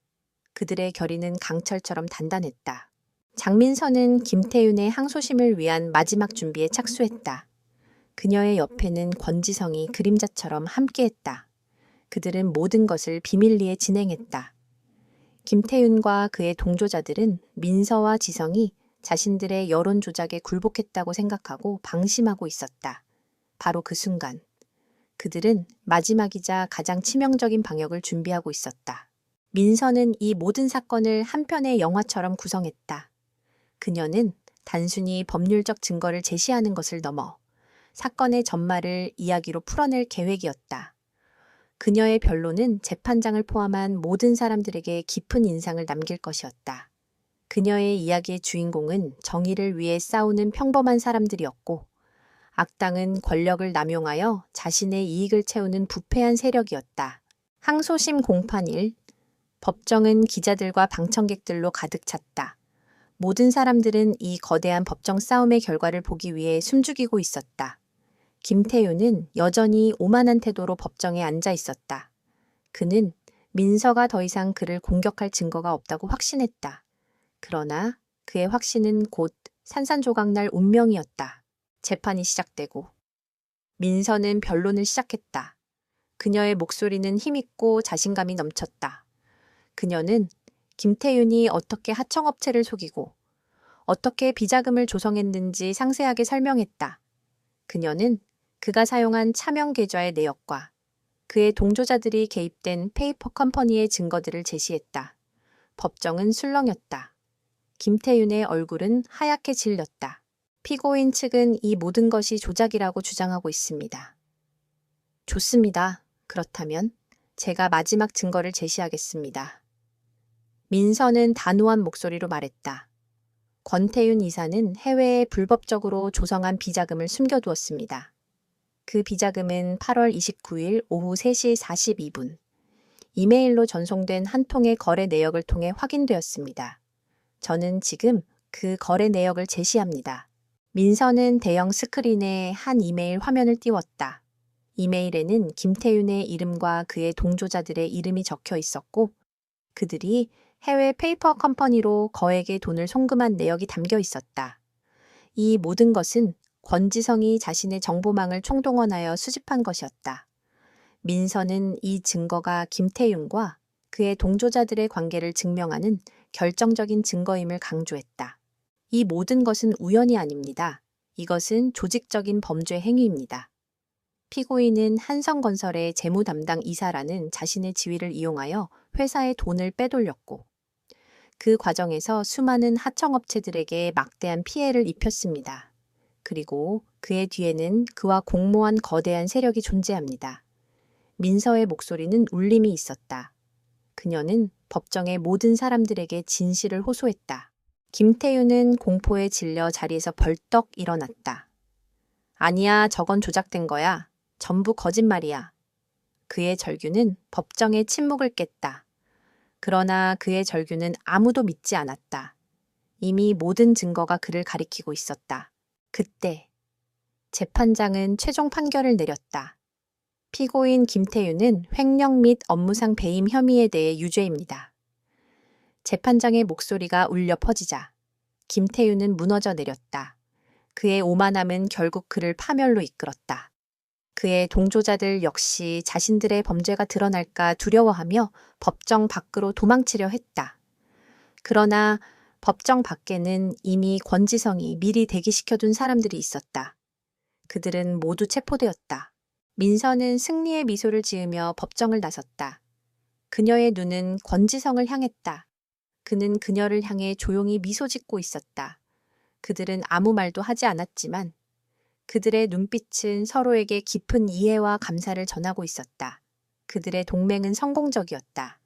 그들의 결의는 강철처럼 단단했다. 장민서는 김태윤의 항소심을 위한 마지막 준비에 착수했다. 그녀의 옆에는 권지성이 그림자처럼 함께했다. 그들은 모든 것을 비밀리에 진행했다. 김태윤과 그의 동조자들은 민서와 지성이 자신들의 여론 조작에 굴복했다고 생각하고 방심하고 있었다. 바로 그 순간 그들은 마지막이자 가장 치명적인 방역을 준비하고 있었다. 민서는 이 모든 사건을 한 편의 영화처럼 구성했다. 그녀는 단순히 법률적 증거를 제시하는 것을 넘어 사건의 전말을 이야기로 풀어낼 계획이었다. 그녀의 변론은 재판장을 포함한 모든 사람들에게 깊은 인상을 남길 것이었다. 그녀의 이야기의 주인공은 정의를 위해 싸우는 평범한 사람들이었고 악당은 권력을 남용하여 자신의 이익을 채우는 부패한 세력이었다. 항소심 공판일, 법정은 기자들과 방청객들로 가득 찼다. 모든 사람들은 이 거대한 법정 싸움의 결과를 보기 위해 숨죽이고 있었다. 김태윤은 여전히 오만한 태도로 법정에 앉아 있었다. 그는 민서가 더 이상 그를 공격할 증거가 없다고 확신했다. 그러나 그의 확신은 곧 산산조각날 운명이었다. 재판이 시작되고 민서는 변론을 시작했다. 그녀의 목소리는 힘있고 자신감이 넘쳤다. 그녀는 김태윤이 어떻게 하청업체를 속이고 어떻게 비자금을 조성했는지 상세하게 설명했다. 그녀는 그가 사용한 차명 계좌의 내역과 그의 동조자들이 개입된 페이퍼 컴퍼니의 증거들을 제시했다. 법정은 술렁였다. 김태윤의 얼굴은 하얗게 질렸다. 피고인 측은 이 모든 것이 조작이라고 주장하고 있습니다. 좋습니다. 그렇다면 제가 마지막 증거를 제시하겠습니다. 민서는 단호한 목소리로 말했다. 권태윤 이사는 해외에 불법적으로 조성한 비자금을 숨겨두었습니다. 그 비자금은 8월 29일 오후 3시 42분 이메일로 전송된 한 통의 거래 내역을 통해 확인되었습니다. 저는 지금 그 거래 내역을 제시합니다. 민서는 대형 스크린에 한 이메일 화면을 띄웠다. 이메일에는 김태윤의 이름과 그의 동조자들의 이름이 적혀 있었고 그들이 해외 페이퍼 컴퍼니로 거액의 돈을 송금한 내역이 담겨 있었다. 이 모든 것은 권지성이 자신의 정보망을 총동원하여 수집한 것이었다. 민서는 이 증거가 김태윤과 그의 동조자들의 관계를 증명하는 결정적인 증거임을 강조했다. 이 모든 것은 우연이 아닙니다. 이것은 조직적인 범죄 행위입니다. 피고인은 한성건설의 재무 담당 이사라는 자신의 지위를 이용하여 회사의 돈을 빼돌렸고 그 과정에서 수많은 하청업체들에게 막대한 피해를 입혔습니다. 그리고 그의 뒤에는 그와 공모한 거대한 세력이 존재합니다. 민서의 목소리는 울림이 있었다. 그녀는 법정의 모든 사람들에게 진실을 호소했다. 김태윤은 공포에 질려 자리에서 벌떡 일어났다. 아니야, 저건 조작된 거야. 전부 거짓말이야. 그의 절규는 법정의 침묵을 깼다. 그러나 그의 절규는 아무도 믿지 않았다. 이미 모든 증거가 그를 가리키고 있었다. 그때 재판장은 최종 판결을 내렸다. 피고인 김태윤은 횡령 및 업무상 배임 혐의에 대해 유죄입니다. 재판장의 목소리가 울려 퍼지자 김태윤은 무너져 내렸다. 그의 오만함은 결국 그를 파멸로 이끌었다. 그의 동조자들 역시 자신들의 범죄가 드러날까 두려워하며 법정 밖으로 도망치려 했다. 그러나 법정 밖에는 이미 권지성이 미리 대기시켜둔 사람들이 있었다. 그들은 모두 체포되었다. 민서는 승리의 미소를 지으며 법정을 나섰다. 그녀의 눈은 권지성을 향했다. 그는 그녀를 향해 조용히 미소 짓고 있었다. 그들은 아무 말도 하지 않았지만 그들의 눈빛은 서로에게 깊은 이해와 감사를 전하고 있었다. 그들의 동맹은 성공적이었다.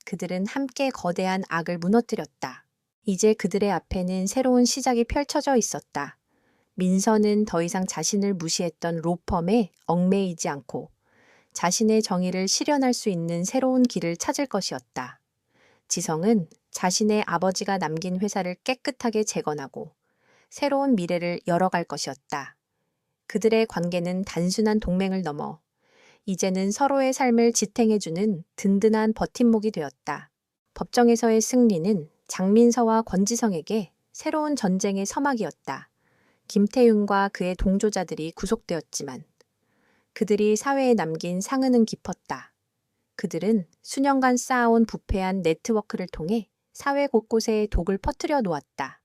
그들은 함께 거대한 악을 무너뜨렸다. 이제 그들의 앞에는 새로운 시작이 펼쳐져 있었다. 민서는 더 이상 자신을 무시했던 로펌에 얽매이지 않고 자신의 정의를 실현할 수 있는 새로운 길을 찾을 것이었다. 지성은 자신의 아버지가 남긴 회사를 깨끗하게 재건하고 새로운 미래를 열어갈 것이었다. 그들의 관계는 단순한 동맹을 넘어 이제는 서로의 삶을 지탱해주는 든든한 버팀목이 되었다. 법정에서의 승리는 장민서와 권지성에게 새로운 전쟁의 서막이었다. 김태윤과 그의 동조자들이 구속되었지만 그들이 사회에 남긴 상흔은 깊었다. 그들은 수년간 쌓아온 부패한 네트워크를 통해 사회 곳곳에 독을 퍼뜨려 놓았다.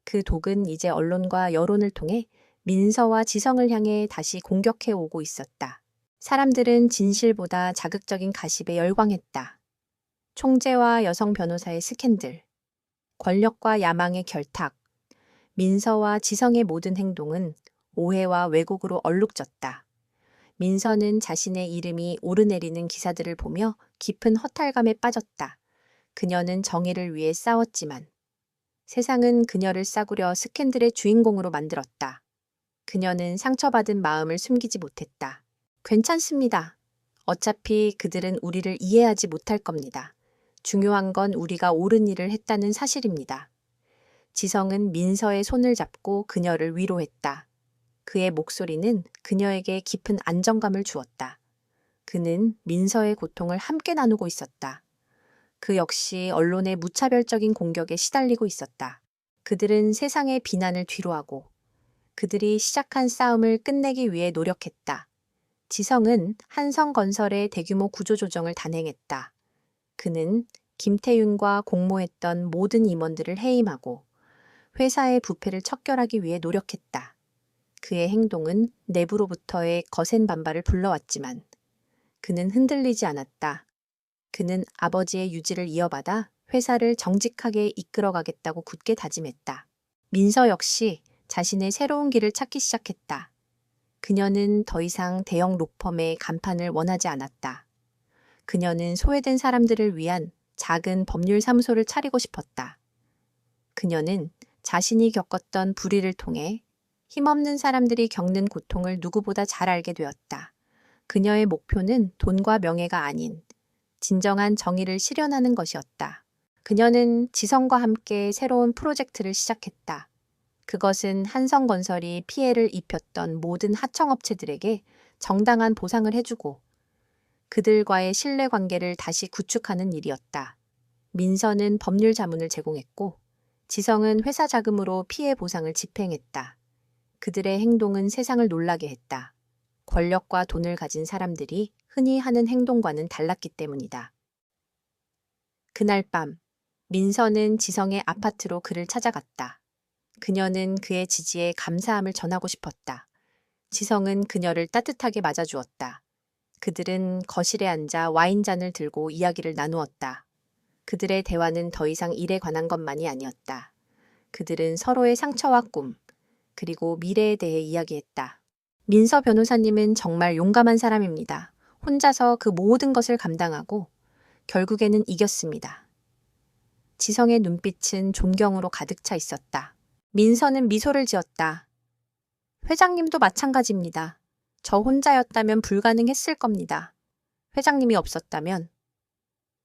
그 독은 이제 언론과 여론을 통해 민서와 지성을 향해 다시 공격해 오고 있었다. 사람들은 진실보다 자극적인 가십에 열광했다. 총재와 여성 변호사의 스캔들, 권력과 야망의 결탁, 민서와 지성의 모든 행동은 오해와 왜곡으로 얼룩졌다. 민서는 자신의 이름이 오르내리는 기사들을 보며 깊은 허탈감에 빠졌다. 그녀는 정의를 위해 싸웠지만 세상은 그녀를 싸구려 스캔들의 주인공으로 만들었다. 그녀는 상처받은 마음을 숨기지 못했다. 괜찮습니다. 어차피 그들은 우리를 이해하지 못할 겁니다. 중요한 건 우리가 옳은 일을 했다는 사실입니다. 지성은 민서의 손을 잡고 그녀를 위로했다. 그의 목소리는 그녀에게 깊은 안정감을 주었다. 그는 민서의 고통을 함께 나누고 있었다. 그 역시 언론의 무차별적인 공격에 시달리고 있었다. 그들은 세상의 비난을 뒤로하고 그들이 시작한 싸움을 끝내기 위해 노력했다. 지성은 한성건설의 대규모 구조조정을 단행했다. 그는 김태윤과 공모했던 모든 임원들을 해임하고 회사의 부패를 척결하기 위해 노력했다. 그의 행동은 내부로부터의 거센 반발을 불러왔지만 그는 흔들리지 않았다. 그는 아버지의 유지를 이어받아 회사를 정직하게 이끌어가겠다고 굳게 다짐했다. 민서 역시 자신의 새로운 길을 찾기 시작했다. 그녀는 더 이상 대형 로펌의 간판을 원하지 않았다. 그녀는 소외된 사람들을 위한 작은 법률 사무소를 차리고 싶었다. 그녀는 자신이 겪었던 불의를 통해 힘없는 사람들이 겪는 고통을 누구보다 잘 알게 되었다. 그녀의 목표는 돈과 명예가 아닌 진정한 정의를 실현하는 것이었다. 그녀는 지성과 함께 새로운 프로젝트를 시작했다. 그것은 한성건설이 피해를 입혔던 모든 하청업체들에게 정당한 보상을 해주고 그들과의 신뢰관계를 다시 구축하는 일이었다. 민서는 법률 자문을 제공했고 지성은 회사 자금으로 피해 보상을 집행했다. 그들의 행동은 세상을 놀라게 했다. 권력과 돈을 가진 사람들이 흔히 하는 행동과는 달랐기 때문이다. 그날 밤, 민서는 지성의 아파트로 그를 찾아갔다. 그녀는 그의 지지에 감사함을 전하고 싶었다. 지성은 그녀를 따뜻하게 맞아주었다. 그들은 거실에 앉아 와인잔을 들고 이야기를 나누었다. 그들의 대화는 더 이상 일에 관한 것만이 아니었다. 그들은 서로의 상처와 꿈, 그리고 미래에 대해 이야기했다. 민서 변호사님은 정말 용감한 사람입니다. 혼자서 그 모든 것을 감당하고 결국에는 이겼습니다. 지성의 눈빛은 존경으로 가득 차 있었다. 민서는 미소를 지었다. 회장님도 마찬가지입니다. 저 혼자였다면 불가능했을 겁니다. 회장님이 없었다면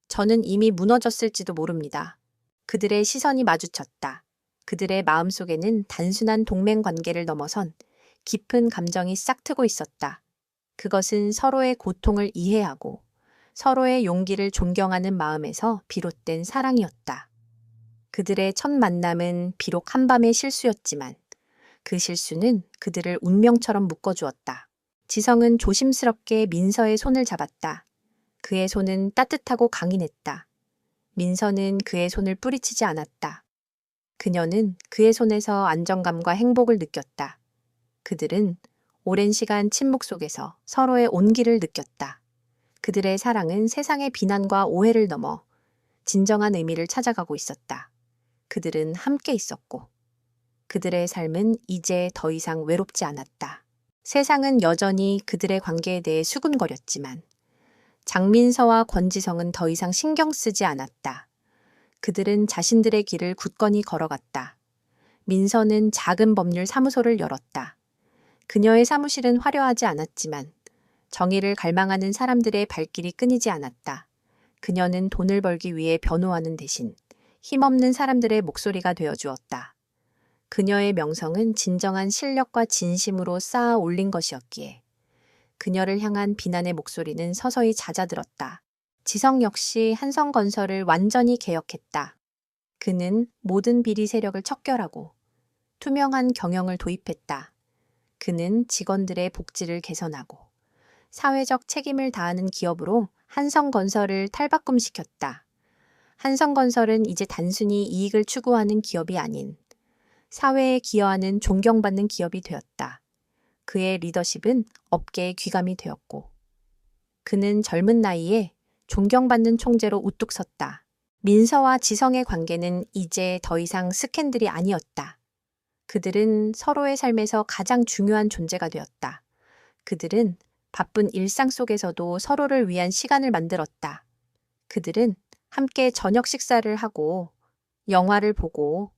저는 이미 무너졌을지도 모릅니다. 그들의 시선이 마주쳤다. 그들의 마음속에는 단순한 동맹 관계를 넘어선 깊은 감정이 싹트고 있었다. 그것은 서로의 고통을 이해하고 서로의 용기를 존경하는 마음에서 비롯된 사랑이었다. 그들의 첫 만남은 비록 한밤의 실수였지만 그 실수는 그들을 운명처럼 묶어주었다. 지성은 조심스럽게 민서의 손을 잡았다. 그의 손은 따뜻하고 강인했다. 민서는 그의 손을 뿌리치지 않았다. 그녀는 그의 손에서 안정감과 행복을 느꼈다. 그들은 오랜 시간 침묵 속에서 서로의 온기를 느꼈다. 그들의 사랑은 세상의 비난과 오해를 넘어 진정한 의미를 찾아가고 있었다. 그들은 함께 있었고 그들의 삶은 이제 더 이상 외롭지 않았다. 세상은 여전히 그들의 관계에 대해 수군거렸지만 장민서와 권지성은 더 이상 신경 쓰지 않았다. 그들은 자신들의 길을 굳건히 걸어갔다. 민서는 작은 법률 사무소를 열었다. 그녀의 사무실은 화려하지 않았지만 정의를 갈망하는 사람들의 발길이 끊이지 않았다. 그녀는 돈을 벌기 위해 변호하는 대신 힘없는 사람들의 목소리가 되어주었다. 그녀의 명성은 진정한 실력과 진심으로 쌓아 올린 것이었기에 그녀를 향한 비난의 목소리는 서서히 잦아들었다. 지성 역시 한성건설을 완전히 개혁했다. 그는 모든 비리 세력을 척결하고 투명한 경영을 도입했다. 그는 직원들의 복지를 개선하고 사회적 책임을 다하는 기업으로 한성건설을 탈바꿈시켰다. 한성건설은 이제 단순히 이익을 추구하는 기업이 아닌 사회에 기여하는 존경받는 기업이 되었다. 그의 리더십은 업계의 귀감이 되었고 그는 젊은 나이에 존경받는 총재로 우뚝 섰다. 민서와 지성의 관계는 이제 더 이상 스캔들이 아니었다. 그들은 서로의 삶에서 가장 중요한 존재가 되었다. 그들은 바쁜 일상 속에서도 서로를 위한 시간을 만들었다. 그들은 함께 저녁 식사를 하고 영화를 보고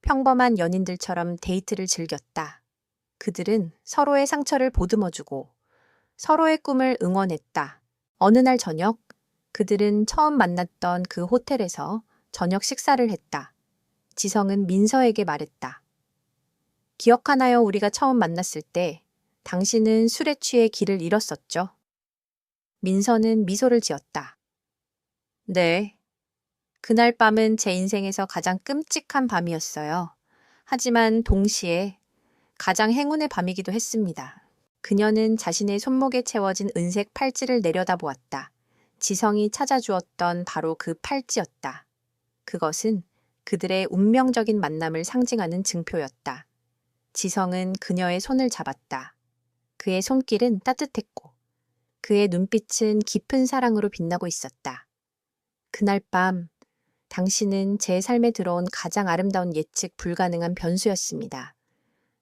평범한 연인들처럼 데이트를 즐겼다. 그들은 서로의 상처를 보듬어주고 서로의 꿈을 응원했다. 어느 날 저녁, 그들은 처음 만났던 그 호텔에서 저녁 식사를 했다. 지성은 민서에게 말했다. 기억하나요? 우리가 처음 만났을 때 당신은 술에 취해 길을 잃었었죠? 민서는 미소를 지었다. 네. 그날 밤은 제 인생에서 가장 끔찍한 밤이었어요. 하지만 동시에 가장 행운의 밤이기도 했습니다. 그녀는 자신의 손목에 채워진 은색 팔찌를 내려다보았다. 지성이 찾아주었던 바로 그 팔찌였다. 그것은 그들의 운명적인 만남을 상징하는 증표였다. 지성은 그녀의 손을 잡았다. 그의 손길은 따뜻했고 그의 눈빛은 깊은 사랑으로 빛나고 있었다. 그날 밤 당신은 제 삶에 들어온 가장 아름다운 예측 불가능한 변수였습니다.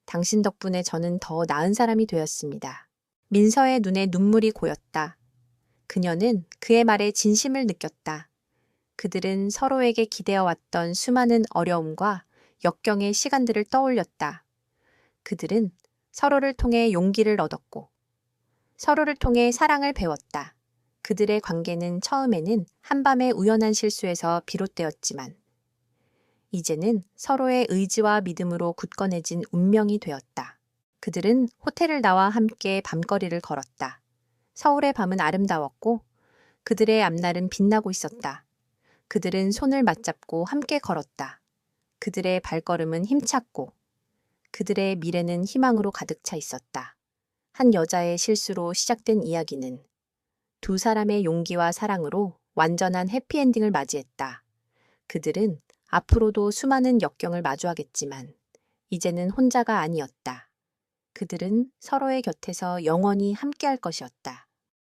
당신 덕분에 저는 더 나은 사람이 되었습니다. 민서의 눈에 눈물이 고였다. 그녀는 그의 말에 진심을 느꼈다. 그들은 서로에게 기대어왔던 수많은 어려움과 역경의 시간들을 떠올렸다. 그들은 서로를 통해 용기를 얻었고 서로를 통해 사랑을 배웠다. 그들의 관계는 처음에는 한밤의 우연한 실수에서 비롯되었지만 이제는 서로의 의지와 믿음으로 굳건해진 운명이 되었다. 그들은 호텔을 나와 함께 밤거리를 걸었다. 서울의 밤은 아름다웠고 그들의 앞날은 빛나고 있었다. 그들은 손을 맞잡고 함께 걸었다. 그들의 발걸음은 힘찼고 그들의 미래는 희망으로 가득 차 있었다. 한 여자의 실수로 시작된 이야기는 두 사람의 용기와 사랑으로 완전한 해피엔딩을 맞이했다. 그들은 앞으로도 수많은 역경을 마주하겠지만 이제는 혼자가 아니었다. 그들은 서로의 곁에서 영원히 함께할 것이었다.